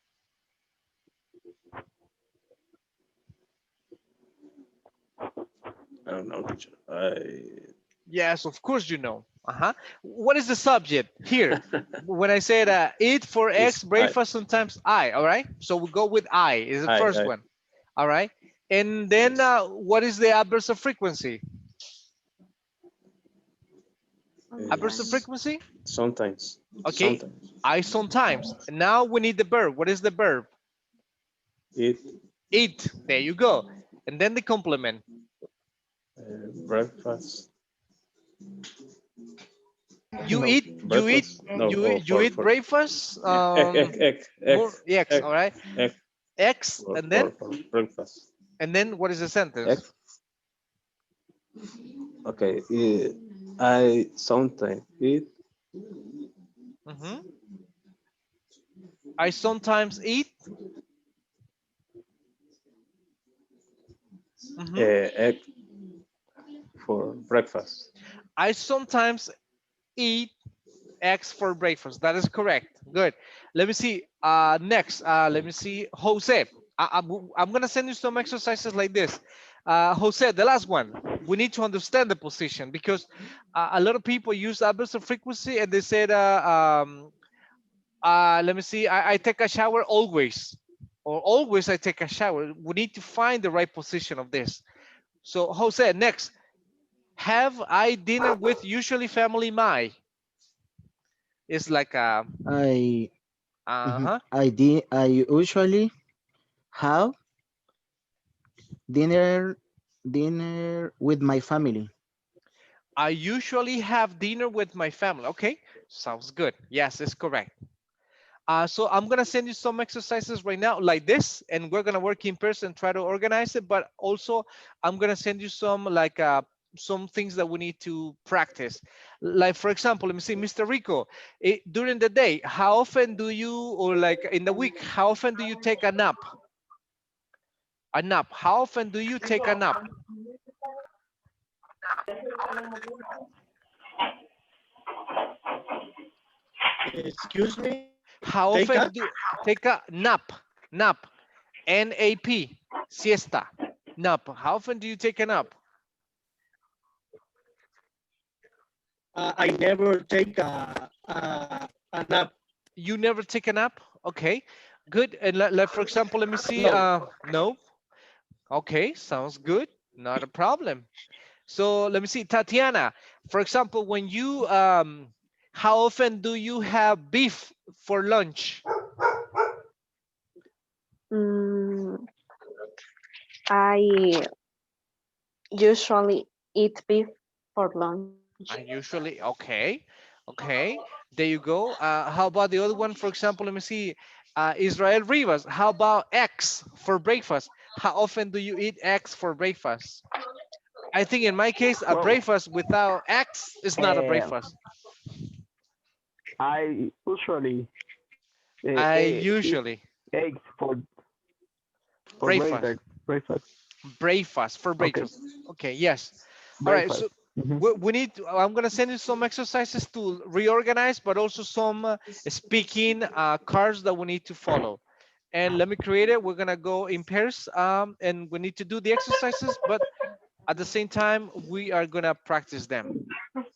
Speaker 4: I don't know, teacher.
Speaker 1: Yes, of course you know. Uh-huh. What is the subject here? When I said eat for eggs,
Speaker 4: It's
Speaker 1: breakfast, sometimes I, all right? So we go with I, is the first
Speaker 4: I
Speaker 1: one, all right? And then
Speaker 4: yes.
Speaker 1: what is the adverse of frequency? Adverse of
Speaker 4: Is
Speaker 1: frequency?
Speaker 4: sometimes.
Speaker 1: Okay,
Speaker 4: Sometimes.
Speaker 1: I sometimes. And now we need the verb. What is the verb?
Speaker 4: Eat
Speaker 1: Eat, there you go. And then the complement.
Speaker 4: breakfast.
Speaker 1: You
Speaker 4: No,
Speaker 1: eat, you eat,
Speaker 4: breakfast. No,
Speaker 1: you eat
Speaker 4: for
Speaker 1: breakfast,
Speaker 4: egg,
Speaker 1: more X,
Speaker 4: egg,
Speaker 1: all right?
Speaker 4: egg
Speaker 1: X,
Speaker 4: for breakfast.
Speaker 1: and then what is the
Speaker 4: Egg.
Speaker 1: sentence?
Speaker 4: Okay. I sometimes eat
Speaker 1: Mhm. I sometimes eat. Mhm.
Speaker 4: egg for breakfast.
Speaker 1: I sometimes eat eggs for breakfast. That is correct. Good. Let me see. Next, let me see. Jose, I'm gonna send you some exercises like this. Jose, the last one. We need to understand the position because a lot of people use adverbs of frequency and they said, let me see. I take a shower always, or always I take a shower. We need to find the right position of this. So Jose, next. Have I dinner with usually family my? It's like a
Speaker 14: I
Speaker 1: uh-huh.
Speaker 14: I usually have dinner with my family.
Speaker 1: I usually have dinner with my family. Okay, sounds good. Yes, it's correct. So I'm gonna send you some exercises right now like this, and we're gonna work in person, try to organize it. But also, I'm gonna send you some like some things that we need to practice. Like for example, let me see, Mr. Rico, during the day, how often do you, or like in the week, how often do you take a nap? A nap. How often do you take a nap?
Speaker 3: Excuse me.
Speaker 1: How
Speaker 3: Take
Speaker 1: often
Speaker 3: a.
Speaker 1: do take a nap? Nap. N-A-P. Siesta. Nap. How often do you take a nap?
Speaker 3: I never take a nap.
Speaker 1: You never take a nap? Okay. Good. And for example, let me see.
Speaker 3: No.
Speaker 1: No. Okay. Sounds good. Not a problem. So let me see. Tatiana, for example, when you how often do you have beef for lunch?
Speaker 16: Mm, I usually eat beef for lunch.
Speaker 1: I usually, okay, okay, there you go. How about the other one? For example, let me see. Israel Rivas, how about eggs for breakfast? How often do you eat eggs for breakfast? I think in my case, a
Speaker 12: Well,
Speaker 1: breakfast without eggs is not a
Speaker 12: uh,
Speaker 1: breakfast.
Speaker 12: I usually
Speaker 1: I
Speaker 12: eat
Speaker 1: usually
Speaker 12: eggs for
Speaker 1: breakfast,
Speaker 12: breakfast.
Speaker 1: breakfast for
Speaker 12: Okay,
Speaker 1: breakfast. Okay, yes. All right,
Speaker 12: breakfast.
Speaker 1: so
Speaker 12: Hmm.
Speaker 1: we need to, I'm gonna send you some exercises to reorganize, but also some speaking cards that we need to follow. And let me create it. We're gonna go in pairs, and we need to do the exercises, but at the same time, we are gonna practice them.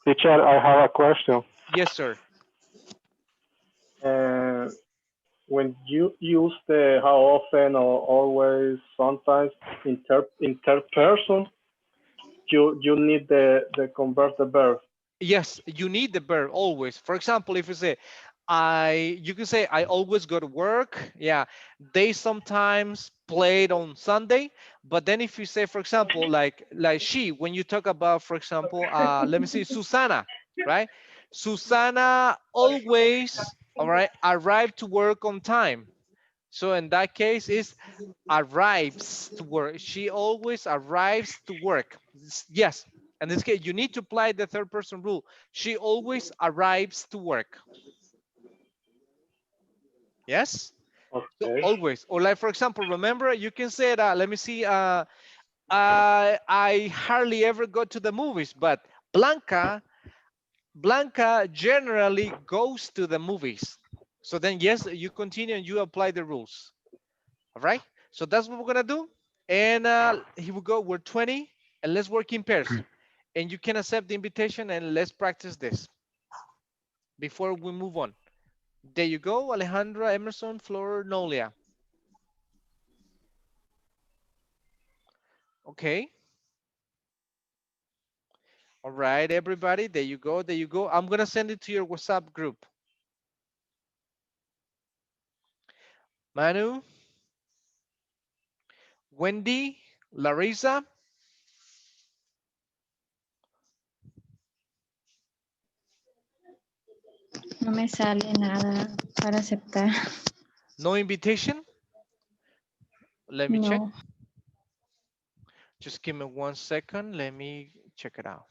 Speaker 17: Teacher, I have a question.
Speaker 1: Yes, sir.
Speaker 17: Uh, when you use the how often or always, sometimes in third person, you need the convert the verb.
Speaker 1: Yes, you need the verb always. For example, if you say, you can say, I always go to work. Yeah, they sometimes played on Sunday. But then if you say, for example, like she, when you talk about, for example, let me see, Susana, right? Susana always, all right, arrive to work on time. So in that case, is arrives to work. She always arrives to work. Yes. In this case, you need to apply the third person rule. She always arrives to work. Yes. So
Speaker 17: Okay.
Speaker 1: always. Or like, for example, remember, you can say that, let me see, I hardly ever go to the movies, but Blanca generally goes to the movies. So then, yes, you continue and you apply the rules. All right. So that's what we're gonna do. And here we go. We're 20, and let's work in pairs. And you can accept the invitation, and let's practice this before we move on. There you go, Alejandra, Emerson, Flor, Nolia. Okay. All right, everybody. There you go. There you go. I'm gonna send it to your WhatsApp group. Manu, Wendy, Larissa.
Speaker 11: No me sale nada para aceptar.
Speaker 1: No invitation. Let me check.
Speaker 11: No.
Speaker 1: Just give me 1 second. Let me check it out.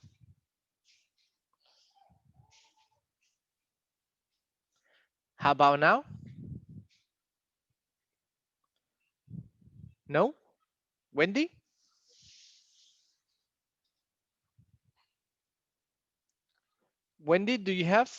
Speaker 1: How about now? No? Wendy? Wendy, do you have?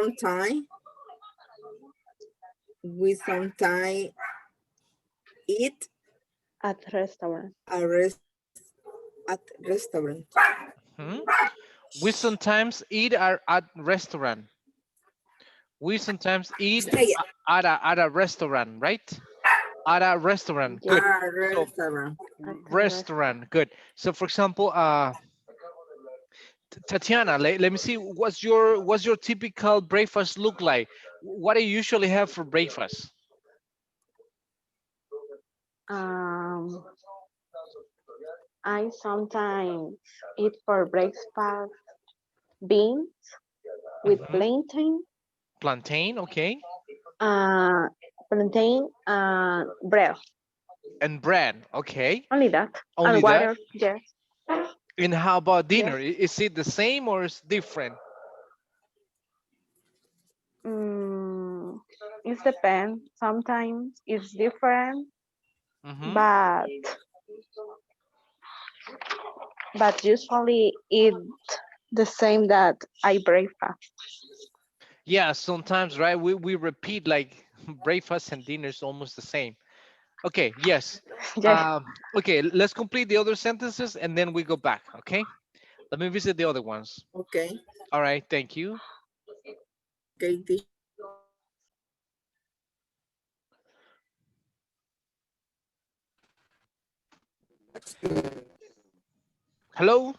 Speaker 10: sometime we sometimes eat
Speaker 16: At restaurant.
Speaker 10: at restaurant.
Speaker 1: Hmm? We sometimes eat at restaurant. We sometimes eat
Speaker 10: Say it.
Speaker 1: at a restaurant, right? At a restaurant.
Speaker 16: Yes.
Speaker 1: Good.
Speaker 10: A
Speaker 1: So
Speaker 10: restaurant.
Speaker 16: At the
Speaker 1: restaurant. Good. So for example, Tatiana, let me see. What's your typical breakfast look like? What do you usually have for breakfast?
Speaker 16: Um, I sometimes eat for breakfast beans with
Speaker 1: Mhm.
Speaker 16: plantain,
Speaker 1: Plantain, okay,
Speaker 16: uh, plantain and bread.
Speaker 1: and bread, okay.
Speaker 16: Only that.
Speaker 1: Only
Speaker 16: And
Speaker 1: that.
Speaker 16: water. Yes.
Speaker 1: And how about dinner?
Speaker 16: Yes.
Speaker 1: Is it the same or is different?
Speaker 16: Mm, it depends. Sometimes it's different,
Speaker 1: Hmm.
Speaker 16: but usually it the same that I breakfast.
Speaker 1: Yeah, sometimes, right? We repeat like breakfast and dinner is almost the same. Okay, yes.
Speaker 16: Yes.
Speaker 1: Okay, let's complete the other sentences and then we go back, okay? Let me visit the other ones.
Speaker 10: Okay.
Speaker 1: All right, thank you.
Speaker 10: Okay.
Speaker 1: Hello?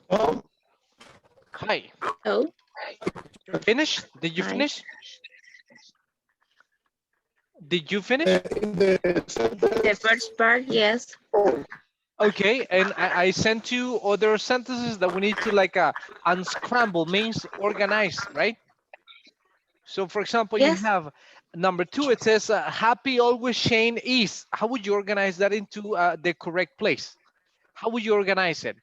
Speaker 1: Hi.
Speaker 11: Oh,
Speaker 1: Finish? Did you
Speaker 11: hi.
Speaker 1: finish? Did you finish?
Speaker 11: The first part, yes.
Speaker 1: Okay, and I sent you other sentences that we need to like unscramble, means organize, right? So for example, you
Speaker 11: Yes.
Speaker 1: have number 2, it says happy always Shane is. How would you organize that into the correct place? How would you organize it?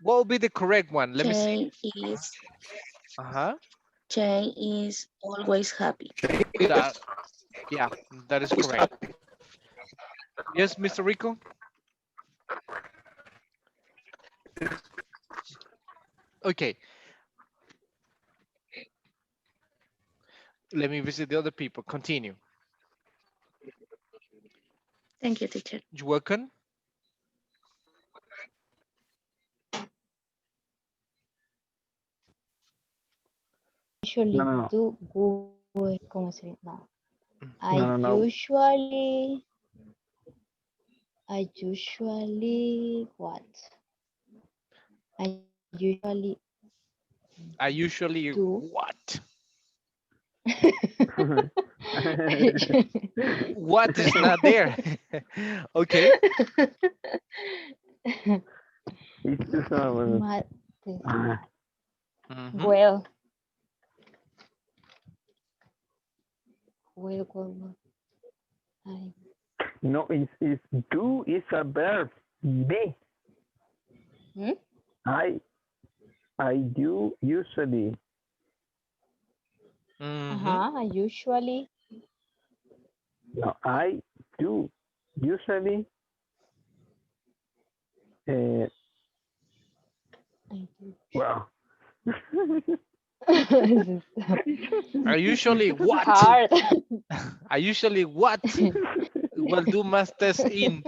Speaker 1: What would be the correct one? Let me see.
Speaker 11: Jane is
Speaker 1: Uh-huh.
Speaker 11: Jane is always happy.
Speaker 1: That, yeah, that is correct. Yes, Mr. Rico? Okay, let me visit the other people. Continue.
Speaker 11: Thank you, teacher.
Speaker 1: You welcome.
Speaker 12: No,
Speaker 6: Usually
Speaker 12: no, no.
Speaker 6: do good. ¿Cómo se? No.
Speaker 12: No,
Speaker 6: I
Speaker 12: no, no.
Speaker 6: usually what? I usually
Speaker 1: I usually
Speaker 6: do.
Speaker 1: what? What is not there? Okay.
Speaker 12: It's just
Speaker 6: What is
Speaker 12: uh,
Speaker 6: not?
Speaker 1: Mhm.
Speaker 6: Well, well. I,
Speaker 12: no, it's do is a verb. Be.
Speaker 6: hmm?
Speaker 12: I I do usually.
Speaker 1: Mhm.
Speaker 6: I usually
Speaker 12: No, I do usually. Uh,
Speaker 6: I do.
Speaker 12: well,
Speaker 6: This
Speaker 1: I usually
Speaker 6: is
Speaker 1: what?
Speaker 6: hard.
Speaker 1: I usually what? Will do masters in.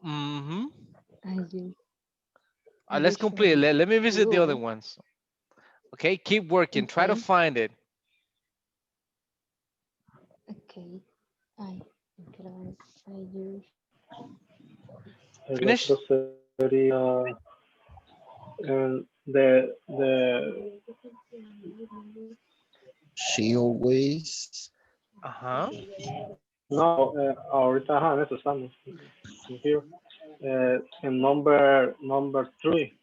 Speaker 1: Mm-hmm.
Speaker 6: I u-
Speaker 1: Let's complete it.
Speaker 6: usually
Speaker 1: Let me visit the other
Speaker 6: do.
Speaker 1: ones. Okay, keep working. Try to
Speaker 6: Okay.
Speaker 1: find it.
Speaker 6: Okay. I I use.
Speaker 17: El
Speaker 1: Finish?
Speaker 17: otro sería the
Speaker 13: She always.
Speaker 1: Uh-huh.
Speaker 17: no, ahorita en eso estamos. Here. And number 3.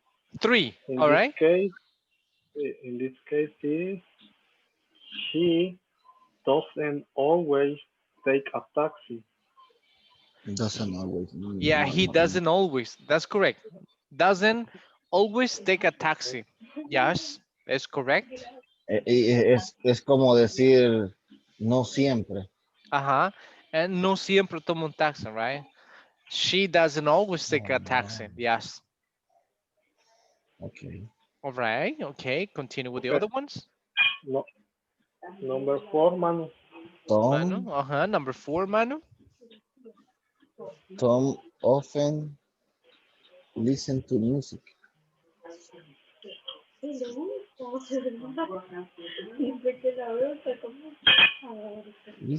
Speaker 1: 3.
Speaker 17: In
Speaker 1: All
Speaker 17: this
Speaker 1: right.
Speaker 17: case, is she doesn't always take a taxi.
Speaker 13: Doesn't always.
Speaker 1: Yeah,
Speaker 13: No,
Speaker 1: he
Speaker 13: no, no.
Speaker 1: doesn't always. That's correct. Doesn't always take a taxi. Yes, that's correct.
Speaker 13: Es como decir no siempre.
Speaker 1: Uh-huh. And no siempre toma un taxi, right? She doesn't always take a taxi. Yes.
Speaker 13: Okay.
Speaker 1: All right. Okay. Continue with the
Speaker 17: Okay.
Speaker 1: other ones.
Speaker 17: No, Number four, Manu.
Speaker 1: Manu,
Speaker 13: Tom,
Speaker 1: number four, Manu.
Speaker 13: Tom often listen to music.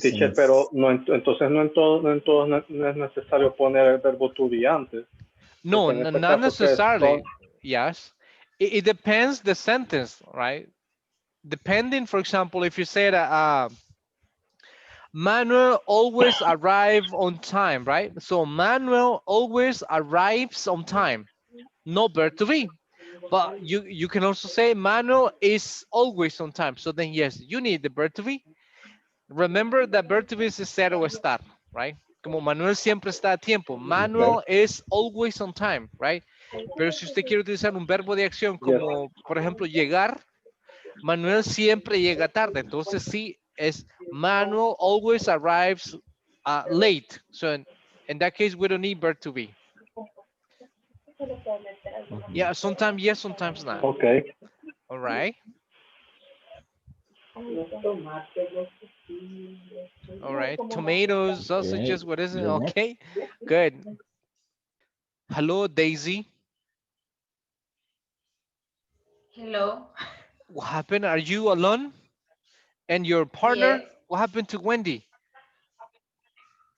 Speaker 17: Teacher, pero
Speaker 13: Listens.
Speaker 17: no, entonces no en todos no es necesario poner el verbo to be antes,
Speaker 1: No,
Speaker 17: porque en este
Speaker 1: not
Speaker 17: caso que es
Speaker 1: necessarily.
Speaker 17: son,
Speaker 1: Yes, it depends the sentence, right? Depending, for example, if you said Manuel always arrive on time, right? So Manuel always arrives on time. No verb to be. But you can also say Manuel is always on time. So then yes, you need the verb to be. Remember that verb to be is ser o estar, right? Como Manuel siempre está a tiempo.
Speaker 17: okay,
Speaker 1: Manuel is always on time, right? Pero si usted quiere utilizar un verbo de acción
Speaker 17: yes,
Speaker 1: como, por ejemplo, llegar, Manuel siempre llega tarde. Entonces sí es Manuel always arrives late. So in that case, we don't need verb to be.
Speaker 13: Mhm.
Speaker 1: Yeah, sometimes yes, sometimes not.
Speaker 17: okay.
Speaker 1: All right. All right. Tomatoes,
Speaker 13: Okay,
Speaker 1: sausages, what is it?
Speaker 13: you're next.
Speaker 1: Okay. Good. Hello, Daisy.
Speaker 18: Hello.
Speaker 1: What happened? Are you alone? And your
Speaker 18: Yes.
Speaker 1: partner? What happened to Wendy?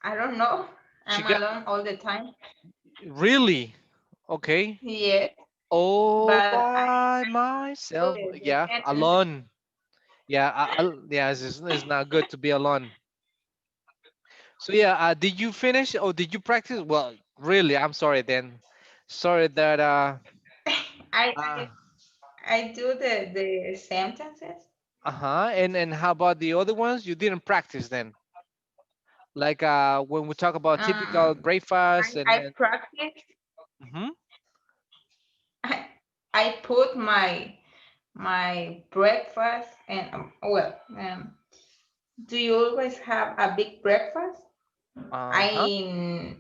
Speaker 18: I don't know.
Speaker 1: She
Speaker 18: I'm
Speaker 1: got
Speaker 18: alone all the time.
Speaker 1: really? Okay.
Speaker 18: Yes.
Speaker 1: All
Speaker 18: But I
Speaker 1: by
Speaker 18: do
Speaker 1: myself.
Speaker 18: the
Speaker 1: Yeah,
Speaker 18: sentence.
Speaker 1: alone. Yeah, yeah, it's not good to be alone. So yeah, did you finish or did you practice? Well, really, I'm sorry then. Sorry that
Speaker 18: I
Speaker 1: uh
Speaker 18: I, I do the sentences.
Speaker 1: uh-huh. And how about the other ones? You didn't practice then. Like when we talk about typical
Speaker 18: Um,
Speaker 1: breakfast
Speaker 18: I
Speaker 1: and
Speaker 18: practice.
Speaker 1: mhm.
Speaker 18: I, I put my breakfast and do you always have a big breakfast?
Speaker 1: Uh-huh.
Speaker 18: I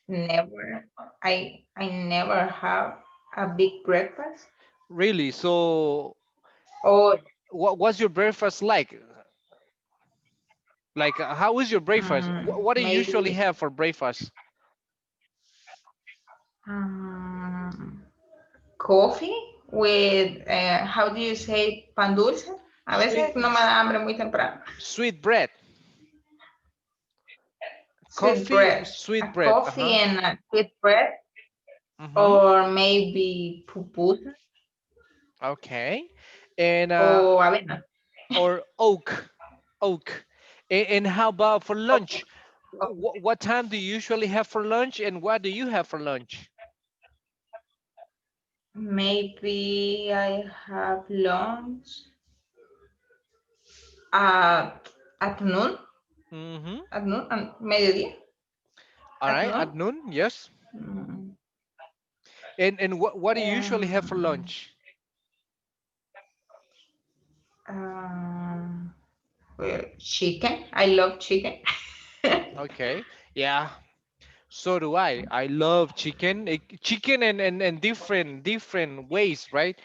Speaker 18: never I never have a big breakfast.
Speaker 1: Really? So
Speaker 18: Or
Speaker 1: what's your breakfast like? Like how is your breakfast? What do you usually
Speaker 18: maybe
Speaker 1: have for breakfast?
Speaker 18: um, coffee with how do you say pan dulce? A
Speaker 1: Sweet
Speaker 18: veces no me da hambre muy temprano.
Speaker 1: sweet bread.
Speaker 18: Sweet
Speaker 1: Coffee or
Speaker 18: bread, a
Speaker 1: sweet bread?
Speaker 18: coffee
Speaker 1: Uh-huh.
Speaker 18: and a sweet bread,
Speaker 1: Mm-hmm.
Speaker 18: or maybe pupusa
Speaker 1: Okay. And
Speaker 18: or avena.
Speaker 1: or oak. And how about for
Speaker 18: Oh,
Speaker 1: lunch?
Speaker 18: oh,
Speaker 1: What time do you usually have for lunch and what do you have for lunch?
Speaker 18: maybe I have lunch at noon,
Speaker 1: Mm-hmm.
Speaker 18: mediodía,
Speaker 1: All
Speaker 18: at
Speaker 1: right,
Speaker 18: noon.
Speaker 1: at noon, yes.
Speaker 18: Mm,
Speaker 1: And what do you usually have for
Speaker 18: um,
Speaker 1: lunch?
Speaker 18: um, well, chicken. I love chicken.
Speaker 1: Okay. Yeah, so do I. I love chicken. Chicken and different ways, right?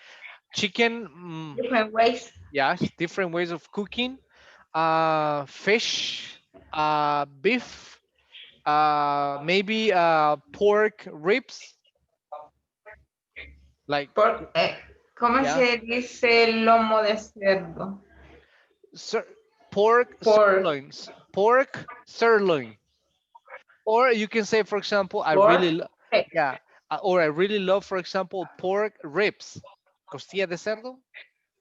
Speaker 1: Chicken,
Speaker 18: Different ways.
Speaker 1: yes, different ways of cooking. Fish, beef, maybe pork ribs, like
Speaker 18: ¿Cómo
Speaker 1: yeah,
Speaker 18: se dice lomo de cerdo?
Speaker 1: sir, pork
Speaker 18: Pork.
Speaker 1: sirloins, pork sirloin. Or you can say, for example,
Speaker 18: Pork. Eh,
Speaker 1: yeah, or I really love, for example, pork ribs, costilla de cerdo.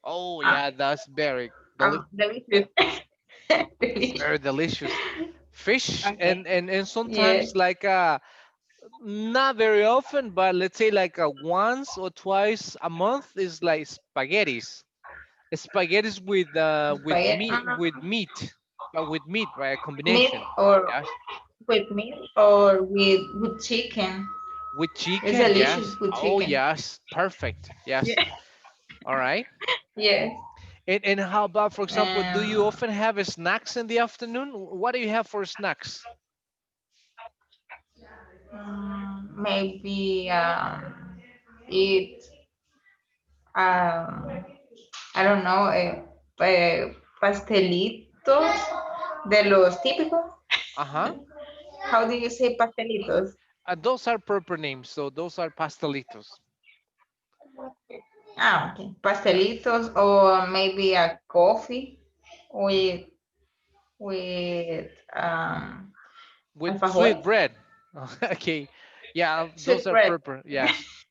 Speaker 1: Oh
Speaker 18: ah,
Speaker 1: yeah, that's very deli
Speaker 18: delicious.
Speaker 1: it's
Speaker 18: Delicious.
Speaker 1: very delicious. Fish
Speaker 18: Okay.
Speaker 1: and
Speaker 18: Yes.
Speaker 1: sometimes like not very often, but let's say like once or twice a month is like spaghettis. Spaghettis
Speaker 18: Spaghetti.
Speaker 1: with meat, right? A
Speaker 18: Meat
Speaker 1: combination.
Speaker 18: or
Speaker 1: Yes,
Speaker 18: with meat or with chicken.
Speaker 1: with
Speaker 18: It's
Speaker 1: chicken.
Speaker 18: delicious
Speaker 1: Yes.
Speaker 18: with
Speaker 1: Oh
Speaker 18: chicken.
Speaker 1: yes, perfect. Yes.
Speaker 18: Yeah.
Speaker 1: All right.
Speaker 18: Yes.
Speaker 1: And how about, for example, do you
Speaker 18: Um,
Speaker 1: often have snacks in the afternoon? What do you have for snacks?
Speaker 18: maybe eat I don't know pastelitos de los típicos.
Speaker 1: Uh-huh.
Speaker 18: How do you say pastelitos?
Speaker 1: Those are proper names, so those are pastelitos.
Speaker 18: Ah, okay. Pastelitos or maybe a coffee with with
Speaker 1: With sweet
Speaker 18: alfajores,
Speaker 1: bread. Okay. Yeah, those
Speaker 18: sweet
Speaker 1: are
Speaker 18: bread.
Speaker 1: proper. Yes.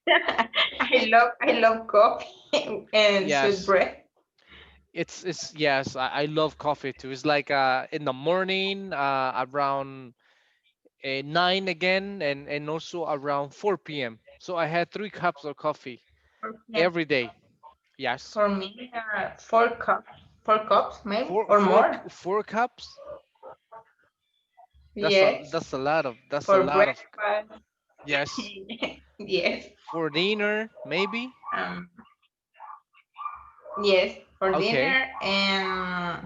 Speaker 18: I love coffee and sweet
Speaker 1: Yes.
Speaker 18: bread.
Speaker 1: It's yes, I love coffee too. It's like in the morning, around 9 again, and also around 4 p.m. So I had 3 cups of coffee
Speaker 18: Yeah.
Speaker 1: every day. Yes.
Speaker 18: For me, 4 cups, 4 cups maybe
Speaker 1: Four
Speaker 18: or
Speaker 1: four
Speaker 18: more.
Speaker 1: 4 cups.
Speaker 18: Yes.
Speaker 1: That's a
Speaker 18: For
Speaker 1: lot of
Speaker 18: breakfast.
Speaker 1: yes.
Speaker 18: Yes.
Speaker 1: For dinner, maybe.
Speaker 18: Um, yes, for
Speaker 1: Okay.
Speaker 18: dinner and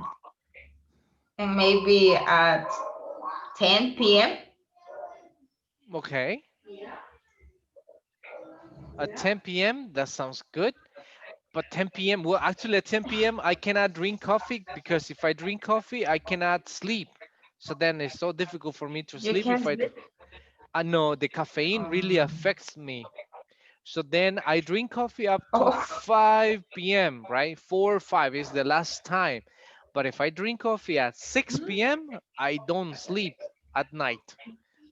Speaker 18: maybe at 10 p.m.
Speaker 1: Okay. At 10 p.m. That sounds good. But 10 p.m. Well, actually, at 10 p.m. I cannot drink coffee because if I drink coffee, I cannot sleep. So then it's so difficult for me to
Speaker 18: You
Speaker 1: sleep
Speaker 18: can
Speaker 1: if I.
Speaker 18: sleep.
Speaker 1: I know the caffeine really affects me. So then I drink coffee up to
Speaker 18: Oh,
Speaker 1: 5 p.m., right? 4 or 5 is the last time. But if I drink coffee at 6 p.m., I don't sleep at night.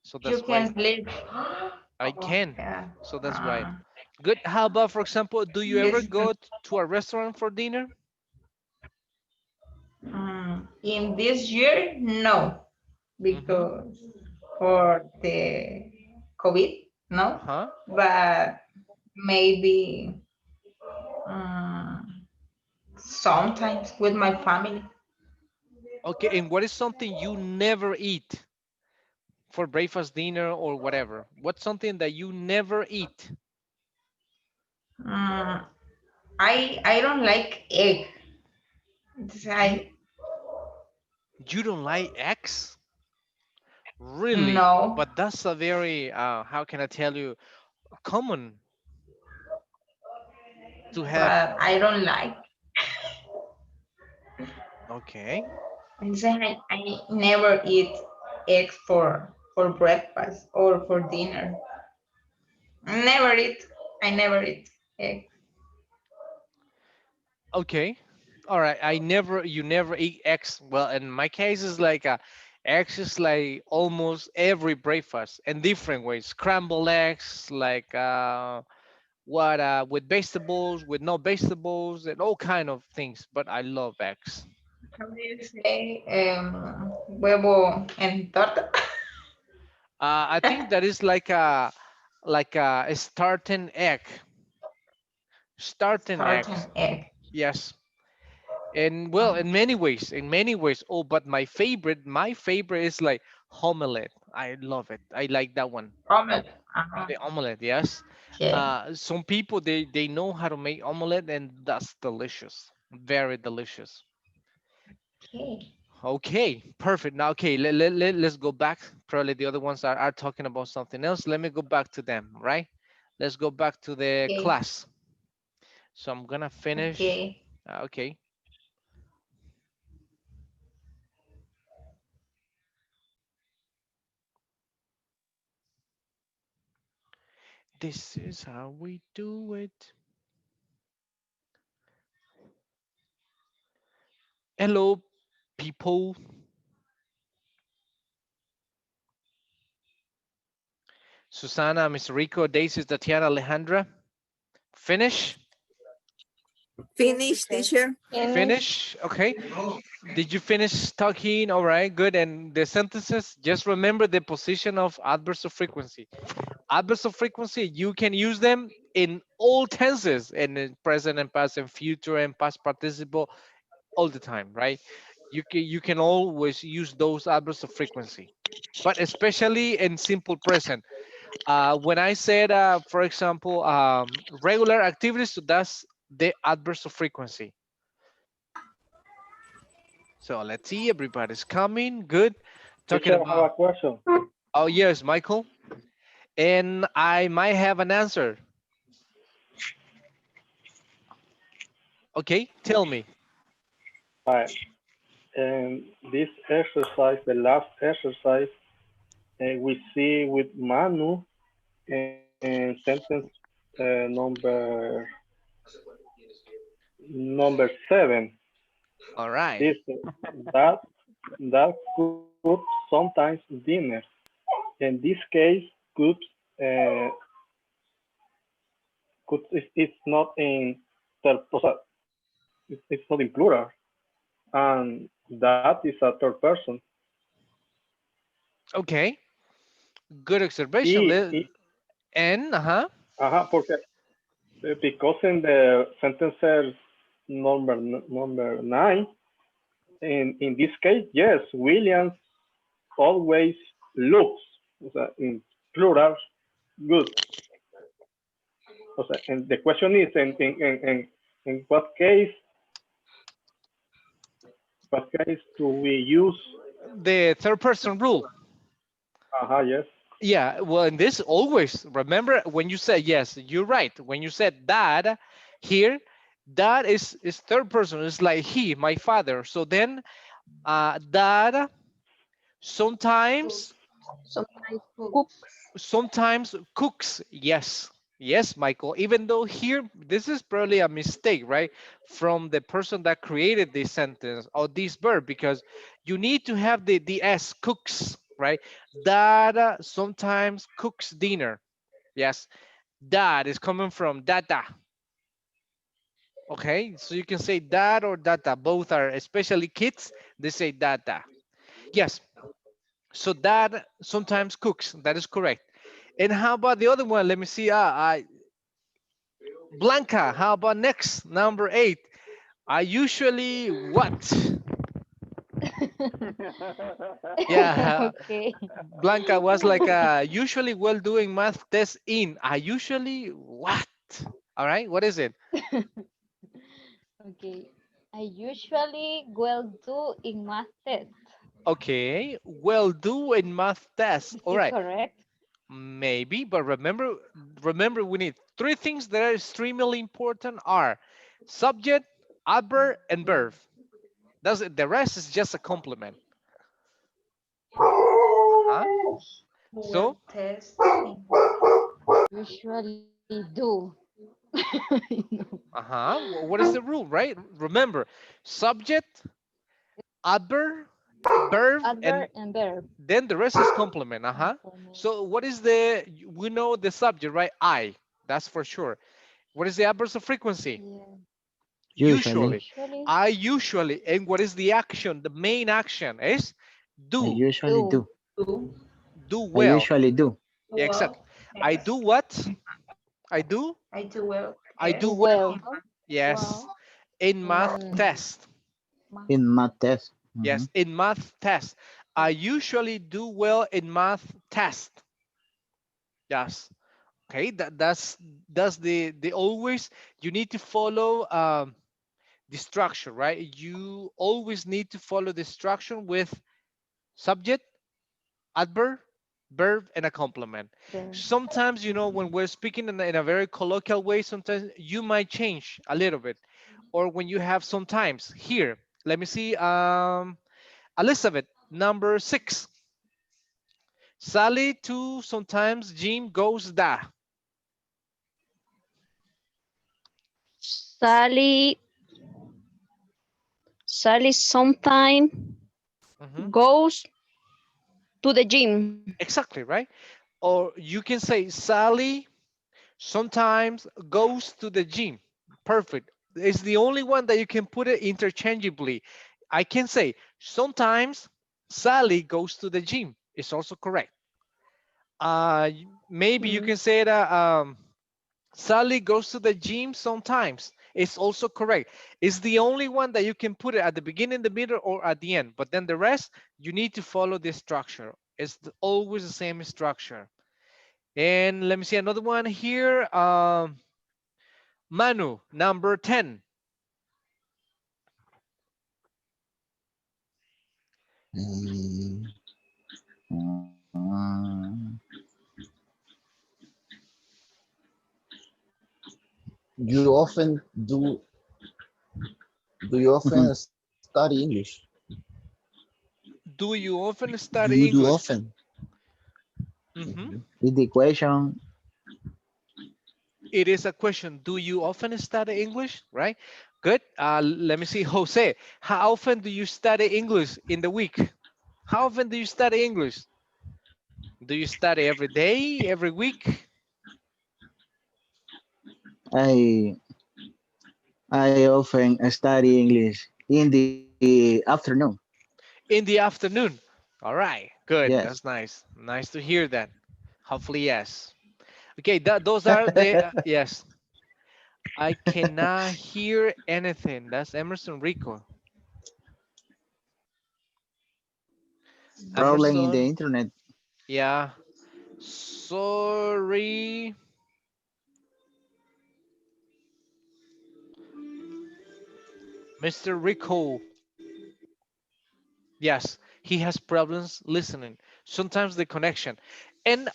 Speaker 1: So
Speaker 18: you
Speaker 1: that's why
Speaker 18: can sleep.
Speaker 1: I
Speaker 18: Oh,
Speaker 1: can.
Speaker 18: yeah.
Speaker 1: So that's why. Good. How about, for example, do you ever
Speaker 18: This,
Speaker 1: go to a restaurant for dinner?
Speaker 18: in this year, no,
Speaker 1: Mm-hmm.
Speaker 18: because for the COVID, no,
Speaker 1: Uh-huh.
Speaker 18: but maybe um, sometimes with my family.
Speaker 1: Okay. And what is something you never eat for breakfast, dinner, or whatever? What's something that you never eat?
Speaker 18: Mm, I don't like egg.
Speaker 1: You
Speaker 18: I
Speaker 1: you don't like eggs? Really?
Speaker 18: no,
Speaker 1: But that's a very how can I tell you, common to have.
Speaker 18: but I don't like.
Speaker 1: Okay.
Speaker 18: I never eat eggs for breakfast or for dinner. Never eat. I never eat egg.
Speaker 1: Okay. All right. You never eat eggs. Well, in my case, it's like eggs is like almost every breakfast in different ways. Scrambled eggs, like what with vegetables, with no vegetables, and all kind of things. But I love eggs.
Speaker 18: How do you say huevo en torta?
Speaker 1: I think that is like a starting egg. Starting
Speaker 18: Tartan
Speaker 1: eggs.
Speaker 18: egg.
Speaker 1: Yes. And well, in many ways. Oh, but my favorite is like omelette. I love it. I like that one.
Speaker 18: Omelette.
Speaker 1: The omelette, yes.
Speaker 18: Okay.
Speaker 1: Some people they know how to make omelette, and that's delicious. Very delicious.
Speaker 18: Okay.
Speaker 1: Okay, perfect. Now, okay, let's go back. Probably the other ones are talking about something else. Let me go back to them, right? Let's go back to the
Speaker 18: Okay.
Speaker 1: class. So I'm gonna finish.
Speaker 18: Okay.
Speaker 1: Okay. This is how we do it. Hello, people. Susana, Miss Rico, Daisy, Tatiana, Alejandra. Finish?
Speaker 15: Finish, teacher.
Speaker 1: Finish? Okay. Did you finish talking? All right, good. And the sentences, just remember the position of adverbs of frequency. Adverbs of frequency, you can use them in all tenses, and in present and past and future and past participle all the time, right? You can always use those adverbs of frequency, but especially in simple present. When I said, for example, regular activities, so that's the adverbs of frequency. So let's see, everybody's coming. Good. Talking
Speaker 17: Teacher, I have
Speaker 1: about,
Speaker 17: a question.
Speaker 1: oh, yes, Michael. And I might have an answer. Okay, tell me.
Speaker 17: Right. And this exercise, the last exercise, we see with Manu and sentence number 7.
Speaker 1: All right.
Speaker 17: This that that could sometimes dinner. In this case, could uh, could it's not in third, o sea, it's not in plural, and that is a third person.
Speaker 1: Okay. Good observation.
Speaker 17: Y,
Speaker 1: And
Speaker 17: ajá, porque because in the sentences number 9, in this case, yes, Williams always looks, o sea, in plural, good. O sea, and the question is, in what case do we use?
Speaker 1: the third person rule.
Speaker 17: Yes.
Speaker 1: Yeah, well, in this always remember when you say yes, you're right. When you said dad here, dad is third person. It's like he, my father. So then, dad sometimes
Speaker 11: Sometimes cook.
Speaker 1: sometimes cooks. Yes, yes, Michael. Even though here this is probably a mistake, right, from the person that created this sentence or this verb, because you need to have the s cooks, right? Dad sometimes cooks dinner. Yes, dad is coming from dada. Okay, so you can say dad or dada. Both are, especially kids, they say dada. Yes, so dad sometimes cooks. That is correct. And how about the other one? Let me see. Blanca, how about next? Number 8. I usually what? Yeah,
Speaker 6: Okay.
Speaker 1: Blanca was like usually well doing math test in. I usually what? All right, what is it?
Speaker 6: Okay. I usually will do in math test.
Speaker 1: Okay, well do in math test.
Speaker 6: Is
Speaker 1: All
Speaker 6: it
Speaker 1: right,
Speaker 6: correct?
Speaker 1: maybe, but remember, we need 3 things that are extremely important are subject, adverb, and verb. That's it. The rest is just a complement. Uh-huh.
Speaker 18: Well,
Speaker 1: So,
Speaker 18: test.
Speaker 6: Usually do.
Speaker 1: what is the rule, right? Remember, subject, adverb, verb, and
Speaker 6: Adverb and verb.
Speaker 1: then the rest is complement. So what is we know the subject, right? I, that's for sure. What is the adverb of frequency?
Speaker 6: Yeah.
Speaker 14: Usually,
Speaker 1: Usually.
Speaker 6: Usually
Speaker 1: I usually. And what is the action? The main action is
Speaker 14: I
Speaker 1: do.
Speaker 14: usually
Speaker 6: do.
Speaker 14: do.
Speaker 18: Do.
Speaker 1: Do
Speaker 14: I
Speaker 1: well.
Speaker 14: usually do.
Speaker 1: Yeah,
Speaker 18: Well,
Speaker 1: exactly. I
Speaker 18: yes.
Speaker 1: do what? I do?
Speaker 18: I do well.
Speaker 1: I
Speaker 6: Do
Speaker 1: do
Speaker 18: Yes.
Speaker 1: well.
Speaker 6: well.
Speaker 1: Yes.
Speaker 11: Wow.
Speaker 1: In math
Speaker 6: In
Speaker 1: test.
Speaker 6: math
Speaker 14: In math test.
Speaker 1: Yes, in math test. I
Speaker 6: test.
Speaker 1: usually do well in math test. Yes. Okay, that's the always you need to follow the structure, right? You always need to follow the structure with subject, adverb, verb, and a complement.
Speaker 6: Verb.
Speaker 1: Sometimes, when we're speaking in a very colloquial way, sometimes you might change a little bit. Or when you have sometimes here, let me see, Elizabeth, number 6. Sally to sometimes Jim goes da.
Speaker 5: Sally, Sally sometime
Speaker 1: Mhm.
Speaker 5: goes to the gym.
Speaker 1: Exactly, right? Or you can say Sally sometimes goes to the gym. Perfect. It's the only one that you can put it interchangeably. I can say sometimes Sally goes to the gym. It's also correct. Maybe you
Speaker 11: Mm.
Speaker 1: can say that Sally goes to the gym sometimes. It's also correct. It's the only one that you can put it at the beginning, the middle, or at the end. But then the rest, you need to follow this structure. It's always the same structure. And let me see another one here. Manu, number 10.
Speaker 13: Mm, uh, you often do you
Speaker 14: Mhm.
Speaker 13: often study English?
Speaker 1: Do you often study
Speaker 13: You do
Speaker 1: English?
Speaker 13: often.
Speaker 1: Mhm.
Speaker 14: Is the question
Speaker 1: It is a question. Do you often study English? Right? Good. Let me see. Jose, how often do you study English in the week? How often do you study English? Do you study every day, every week?
Speaker 14: I I often study English in the afternoon.
Speaker 1: In the afternoon. All right. Good.
Speaker 14: Yes.
Speaker 1: That's nice. Nice to hear that. Hopefully, yes. Okay. Those are the, yes. I cannot hear anything. That's Emerson Rico.
Speaker 14: Problem in the
Speaker 1: Emerson.
Speaker 14: internet.
Speaker 1: Yeah. Sorry. Mr. Rico. Yes, he has problems listening. Sometimes the connection. And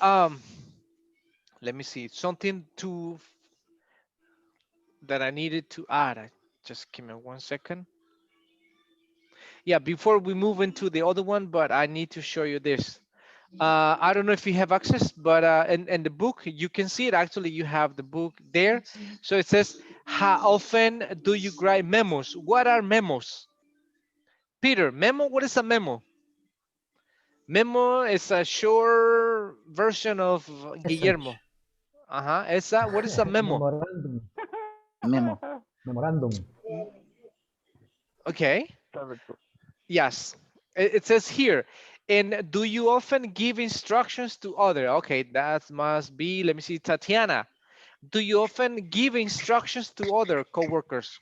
Speaker 1: let me see. Something to that I needed to add. Just give me 1 second. Yeah, before we move into the other one, but I need to show you this. I don't know if you have access, but in the book, you can see it. Actually, you have the book there. So it says, how often do you write memos? What are memos? Peter, memo, what is a memo? Memo is a short version of
Speaker 9: Message.
Speaker 1: Guillermo. Uh-huh. Esa, what is a memo?
Speaker 9: Memorandum.
Speaker 14: Memo.
Speaker 9: Memorandum.
Speaker 1: Okay.
Speaker 12: Correct.
Speaker 1: Yes. It says here, and do you often give instructions to other? Okay, that must be, let me see, Tatiana. Do you often give instructions to other coworkers?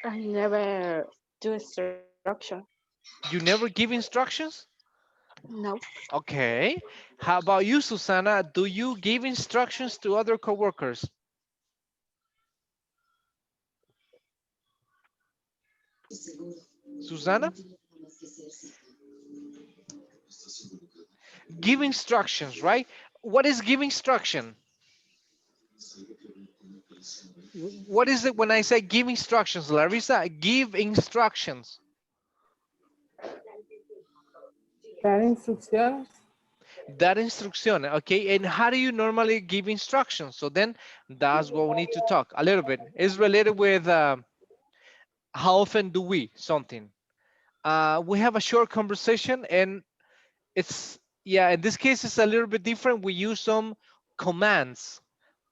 Speaker 16: I never do instruction.
Speaker 1: You never give instructions?
Speaker 16: No.
Speaker 1: Okay. How about you, Susana? Do you give instructions to other coworkers? Susana? Give instructions, right? What is give instruction? What is it when I say give instructions, Larissa? Give instructions.
Speaker 19: Dar instrucciones.
Speaker 1: That instruction, okay? And how do you normally give instructions? So then that's what we need to talk a little bit. It's related with how often do we something. We have a short conversation and it's, yeah, in this case, it's a little bit different. We use some commands.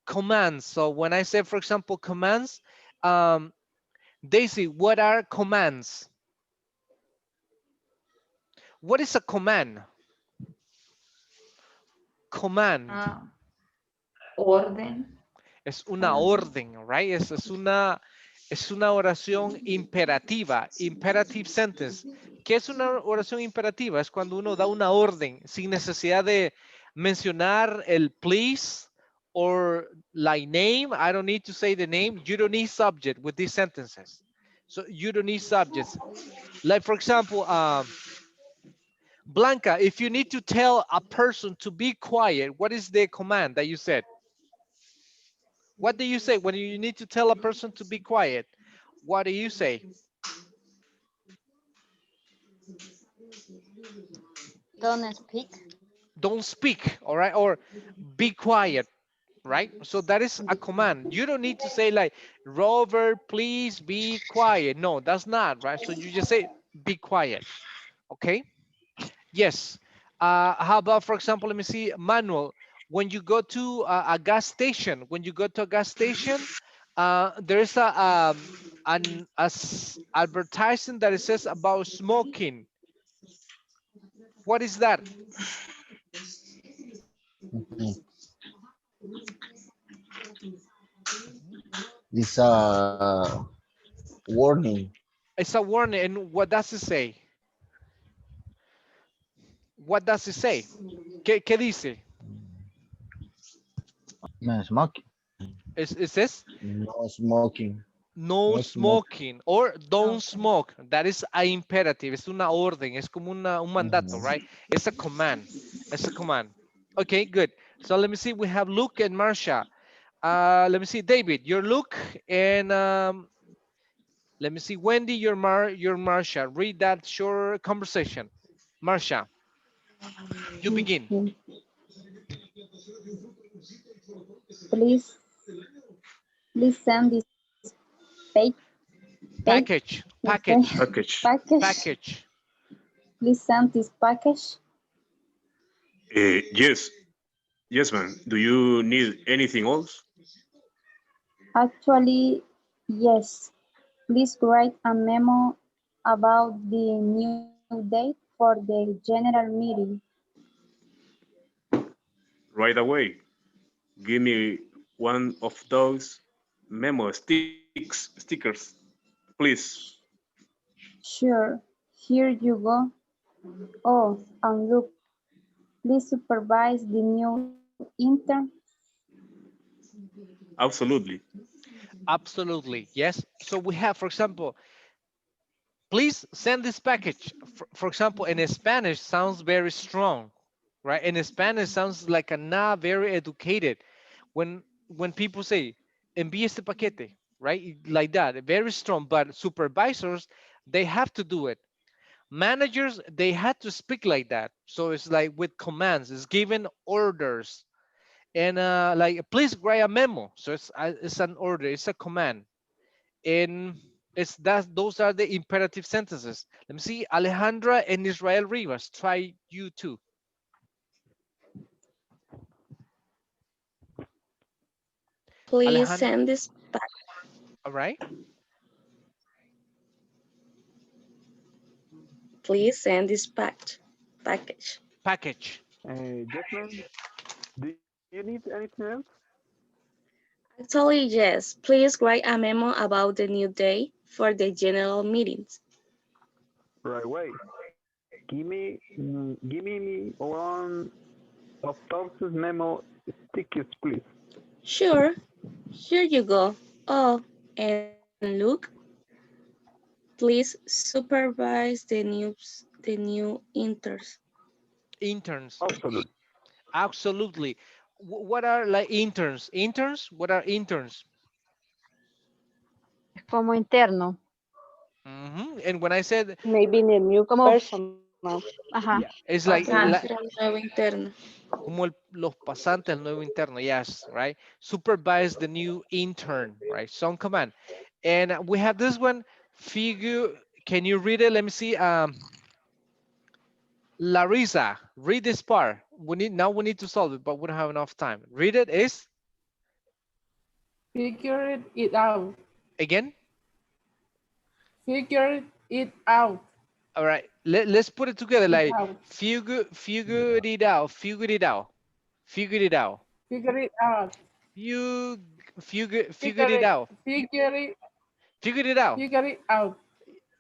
Speaker 1: Commands. So when I say, for example, commands, um, Daisy, what are commands? What is a command? Command.
Speaker 18: Ah, orden.
Speaker 1: Es una orden, right? Es una oración imperativa, imperative sentence. ¿Qué es una oración imperativa? Es cuando uno da una orden sin necesidad de mencionar el please or like name. I don't need to say the name. You don't need subject with these sentences. So you don't need subjects. Like for example, Blanca, if you need to tell a person to be quiet, what is the command that you said? What do you say when you need to tell a person to be quiet? What do you say?
Speaker 6: Don't speak.
Speaker 1: Don't speak, all right? Or be quiet, right? So that is a command. You don't need to say like, Robert, please be quiet. No, that's not, right? So you just say, be quiet, okay? Yes. How about, for example, let me see, Manuel, when you go to a gas station, there's an advertising that it says about smoking. What is that?
Speaker 13: Mhm. It's a warning.
Speaker 1: It's a warning. And what does it say? What does it say? ¿Qué dice?
Speaker 14: Man, smoke.
Speaker 1: It says
Speaker 13: No smoking.
Speaker 1: no
Speaker 13: No smoke.
Speaker 1: smoking or don't
Speaker 18: Okay.
Speaker 1: smoke. That is a imperative. Es una orden. Es como un mandato,
Speaker 13: Mhm.
Speaker 1: right? It's a command. It's a command. Okay, good. So let me see. We have Luke and Marsha. Let me see, David. You're Luke, and Let me see. Wendy, you're Marsha. Read that short conversation. Marsha, you begin.
Speaker 11: Okay. Please, please send this page,
Speaker 1: Package,
Speaker 11: this
Speaker 1: package,
Speaker 4: Package.
Speaker 11: package.
Speaker 1: package.
Speaker 11: Please send this package.
Speaker 4: Yes, yes, ma'am. Do you need anything else?
Speaker 11: Actually, yes. Please write a memo about the new date for the general meeting.
Speaker 4: Right away. Give me one of those memo stickers, please.
Speaker 11: Sure, here you go. Oh, and look, please supervise the new intern.
Speaker 4: Absolutely.
Speaker 1: Absolutely, yes. So we have, for example, please send this package. For example, in Spanish sounds very strong, right? In Spanish sounds like a not very educated. When people say, envíe este paquete, right? Like that, very strong. But supervisors, they have to do it. Managers, they had to speak like that. So it's like with commands, it's given orders. And like, please write a memo. So it's an order, it's a command. And it's that those are the imperative sentences. Let me see, Alejandra and Israel Rivas, try you too.
Speaker 16: Please
Speaker 1: Alejandra,
Speaker 16: send this
Speaker 1: all right.
Speaker 16: please send this package.
Speaker 1: Package.
Speaker 12: Yes, ma'am. Do you need anything else?
Speaker 16: Actually, yes. Please write a memo about the new day for the general meetings.
Speaker 12: Right away. Give me one of those memo stickers, please.
Speaker 16: Sure, here you go. Oh, and look, please supervise the new interns.
Speaker 1: Interns.
Speaker 12: Absolutely.
Speaker 1: Absolutely. What are like interns? Interns? What are interns?
Speaker 5: Como interno.
Speaker 1: And when I said,
Speaker 10: Maybe the new
Speaker 5: Como,
Speaker 10: personal.
Speaker 5: ajá.
Speaker 1: yeah, it's like
Speaker 18: Pasante.
Speaker 16: Era el nuevo interno.
Speaker 1: como los pasantes, el nuevo interno, yes, right? Supervise the new intern, right? Some command. And we have this one, figure, can you read it? Let me see. Larissa, read this part. We need to solve it, but we don't have enough time. Read it is,
Speaker 19: Figure it out.
Speaker 1: again.
Speaker 19: Figure it out.
Speaker 1: All right, let's put it together
Speaker 19: It
Speaker 1: like
Speaker 19: out.
Speaker 1: figure it out, figure it out, figure it out.
Speaker 19: Figure it out.
Speaker 1: You figure
Speaker 19: Figure
Speaker 1: it
Speaker 19: it.
Speaker 1: out.
Speaker 19: Figure it.
Speaker 1: Figure it out.
Speaker 19: Figure it out.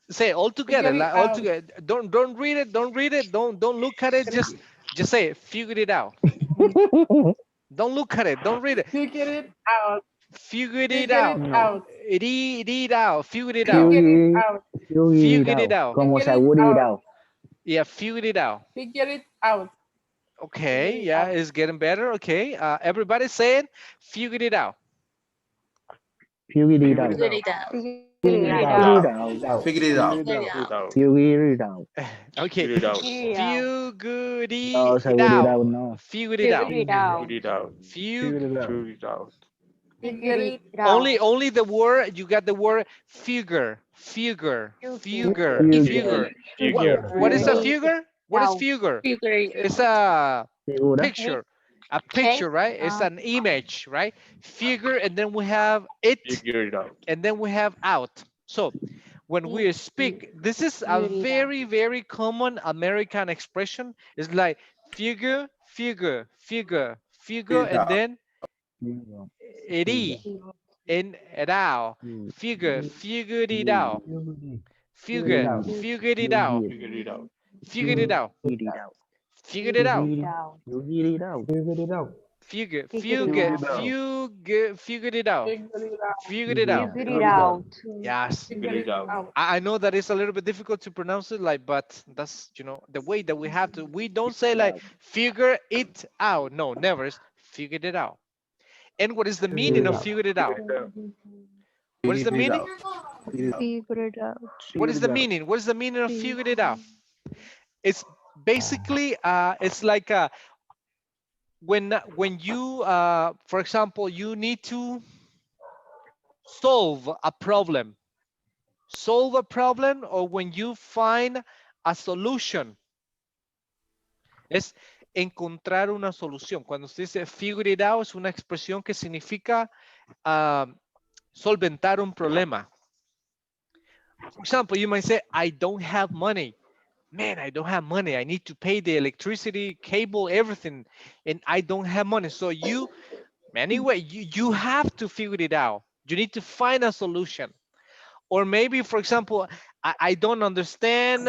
Speaker 1: Say it all together,
Speaker 19: Figure it
Speaker 1: like all
Speaker 19: out.
Speaker 1: together. Don't read it. Don't read it. Don't look at it. Just say it. Figure it out. Don't look at it. Don't read it.
Speaker 19: Figure it out.
Speaker 1: Figure it
Speaker 19: Figure it
Speaker 1: out.
Speaker 12: No.
Speaker 19: out.
Speaker 1: Read out. Figure it out.
Speaker 19: Figure it
Speaker 14: Figure,
Speaker 19: out.
Speaker 14: figure it
Speaker 1: Figure it
Speaker 14: out.
Speaker 1: out.
Speaker 14: Como
Speaker 19: Figure it
Speaker 14: seguro it
Speaker 19: out.
Speaker 14: out.
Speaker 1: Yeah, figure it out.
Speaker 19: Figure it out. Figure
Speaker 1: Okay,
Speaker 19: it
Speaker 1: yeah,
Speaker 19: out.
Speaker 1: it's getting better. Okay, everybody saying, figure it out.
Speaker 14: Figure it
Speaker 12: Figure
Speaker 14: out.
Speaker 12: it
Speaker 16: Figure
Speaker 12: out.
Speaker 16: it out.
Speaker 5: Figure
Speaker 8: Figure
Speaker 5: it
Speaker 8: it
Speaker 14: Figure
Speaker 5: out.
Speaker 14: it
Speaker 8: out.
Speaker 14: out.
Speaker 2: Figure it
Speaker 12: Figure
Speaker 2: out.
Speaker 12: it
Speaker 16: Figure it
Speaker 12: out.
Speaker 16: out.
Speaker 14: Figure it out.
Speaker 1: Okay,
Speaker 4: Figure it out.
Speaker 5: Figure it out.
Speaker 1: figure
Speaker 14: No,
Speaker 1: it
Speaker 14: seguro it
Speaker 1: out.
Speaker 14: out, no.
Speaker 1: Figure it
Speaker 5: Figure
Speaker 1: out.
Speaker 5: it
Speaker 12: Figure
Speaker 5: out.
Speaker 4: Figure it out.
Speaker 1: Figure.
Speaker 12: it out.
Speaker 4: Figure it out.
Speaker 19: Figure
Speaker 5: Figure
Speaker 19: it.
Speaker 5: it out.
Speaker 1: Only the word, you got the word figure, figure,
Speaker 5: Figure.
Speaker 1: figure,
Speaker 16: Figure.
Speaker 1: figure.
Speaker 14: Figure.
Speaker 1: What
Speaker 4: Figure.
Speaker 1: what is a
Speaker 14: Figure.
Speaker 5: Figure
Speaker 1: figure? What is
Speaker 5: out.
Speaker 1: figure?
Speaker 16: Figure it
Speaker 1: It's
Speaker 16: out.
Speaker 1: a
Speaker 14: Figura.
Speaker 1: picture, a
Speaker 5: Shape.
Speaker 1: picture, right? It's an image, right? Figure, and then we have it,
Speaker 4: Figure it out.
Speaker 1: and then we have out. So when we speak, this is a
Speaker 5: Figure it out.
Speaker 1: very, very common American expression. It's like figure, figure, figure, figure,
Speaker 2: Figure it
Speaker 1: and
Speaker 2: out.
Speaker 1: then
Speaker 14: Figure. Figure.
Speaker 1: eri, and out. Figure, figure it out.
Speaker 9: Figure it
Speaker 1: Figure,
Speaker 9: out.
Speaker 1: figure it out.
Speaker 4: Figure it out.
Speaker 1: Figure it out.
Speaker 14: Figure it out.
Speaker 1: Figure it out.
Speaker 14: Figure it out.
Speaker 9: Figure it out.
Speaker 1: Figure,
Speaker 5: Figure it
Speaker 1: figure,
Speaker 5: out.
Speaker 1: figure it out.
Speaker 19: Figure it out.
Speaker 1: Figure it
Speaker 14: Figure
Speaker 1: out.
Speaker 14: it
Speaker 5: Figure
Speaker 14: out.
Speaker 5: it out.
Speaker 1: Yes.
Speaker 19: Figure
Speaker 4: Figure
Speaker 19: it
Speaker 4: it out.
Speaker 19: out.
Speaker 1: I know that it's a little bit difficult to pronounce it, like, but that's, the way that we have to. We don't say like figure it out. No, never. It's figured it out. And what is the
Speaker 9: Figure
Speaker 1: meaning
Speaker 9: it
Speaker 1: of
Speaker 9: out.
Speaker 1: figured it out? What is
Speaker 2: Figure
Speaker 1: the
Speaker 2: it
Speaker 1: meaning?
Speaker 2: out.
Speaker 8: Figure it out.
Speaker 1: What is the meaning? What is the meaning of figure it out? It's basically, it's like when you, for example, you need to solve a problem. Solve a problem, or when you find a solution. Es encontrar una solución. Cuando usted dice figure it out, es una expresión que significa solventar un problema. For example, you might say, I don't have money. Man, I don't have money. I need to pay the electricity, cable, everything, and I don't have money. So anyway, you have to figure it out. You need to find a solution. Or maybe, for example, I don't understand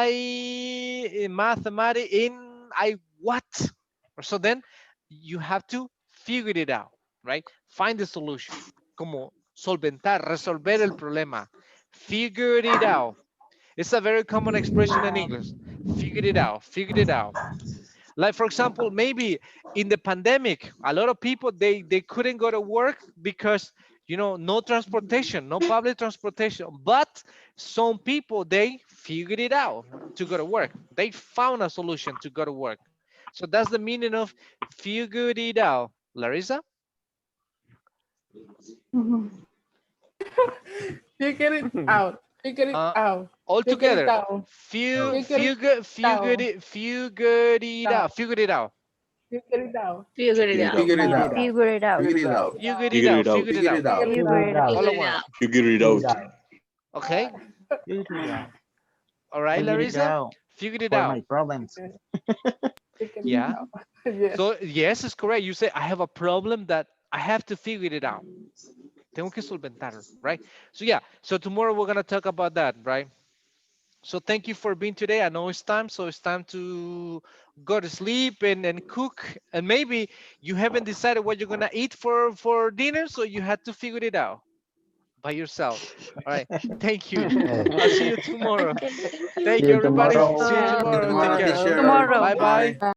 Speaker 1: in mathematics I what? So then you have to figure it out, right? Find the solution. Como solventar, resolver el problema. Figure it out. It's a very common expression in English. Figure it out, figure it out. Like, for example, maybe in the pandemic, a lot of people, they couldn't go to work because, no transportation, no public transportation. But some people, they figured it out to go to work. They found a solution to go to work. So that's the meaning of figured it out. Larissa?
Speaker 19: Figure it out. Figure it out.
Speaker 1: All
Speaker 19: Figure it
Speaker 1: together.
Speaker 19: out.
Speaker 1: Figure it
Speaker 19: Figure it
Speaker 1: out. Figure it out.
Speaker 19: Figure it out.
Speaker 16: Figure it out.
Speaker 2: Figure it out.
Speaker 8: Figure it out.
Speaker 2: Figure it out.
Speaker 1: Figure it
Speaker 4: Figure
Speaker 1: out.
Speaker 4: it out.
Speaker 1: Figure it
Speaker 2: Figure
Speaker 1: out.
Speaker 2: it out.
Speaker 8: Figure it out.
Speaker 1: All
Speaker 16: Figure
Speaker 1: at
Speaker 16: it
Speaker 1: once.
Speaker 16: out.
Speaker 4: Figure it out.
Speaker 1: Okay.
Speaker 14: Figure it out.
Speaker 1: All right,
Speaker 14: Figure it
Speaker 1: Larissa.
Speaker 14: out.
Speaker 1: Figured it
Speaker 14: For
Speaker 1: out.
Speaker 14: my problems.
Speaker 19: Figure it
Speaker 1: Yeah.
Speaker 19: out. Yes.
Speaker 1: So yes, it's correct. You say I have a problem that I have to figure it out. Tengo que solventarlo, right? So yeah. So tomorrow we're gonna talk about that, right? So thank you for being today. I know it's time, so it's time to go to sleep and cook. And maybe you haven't decided what you're gonna eat for dinner, so you had to figure it out by yourself. All right. Thank you. I'll see you tomorrow.
Speaker 16: Okay, thank
Speaker 1: Thank
Speaker 14: See
Speaker 1: you,
Speaker 14: you
Speaker 1: everybody.
Speaker 14: tomorrow.
Speaker 1: See you
Speaker 8: Tomorrow.
Speaker 1: tomorrow. Take care.
Speaker 2: Teacher.
Speaker 8: Tomorrow.
Speaker 1: Bye bye.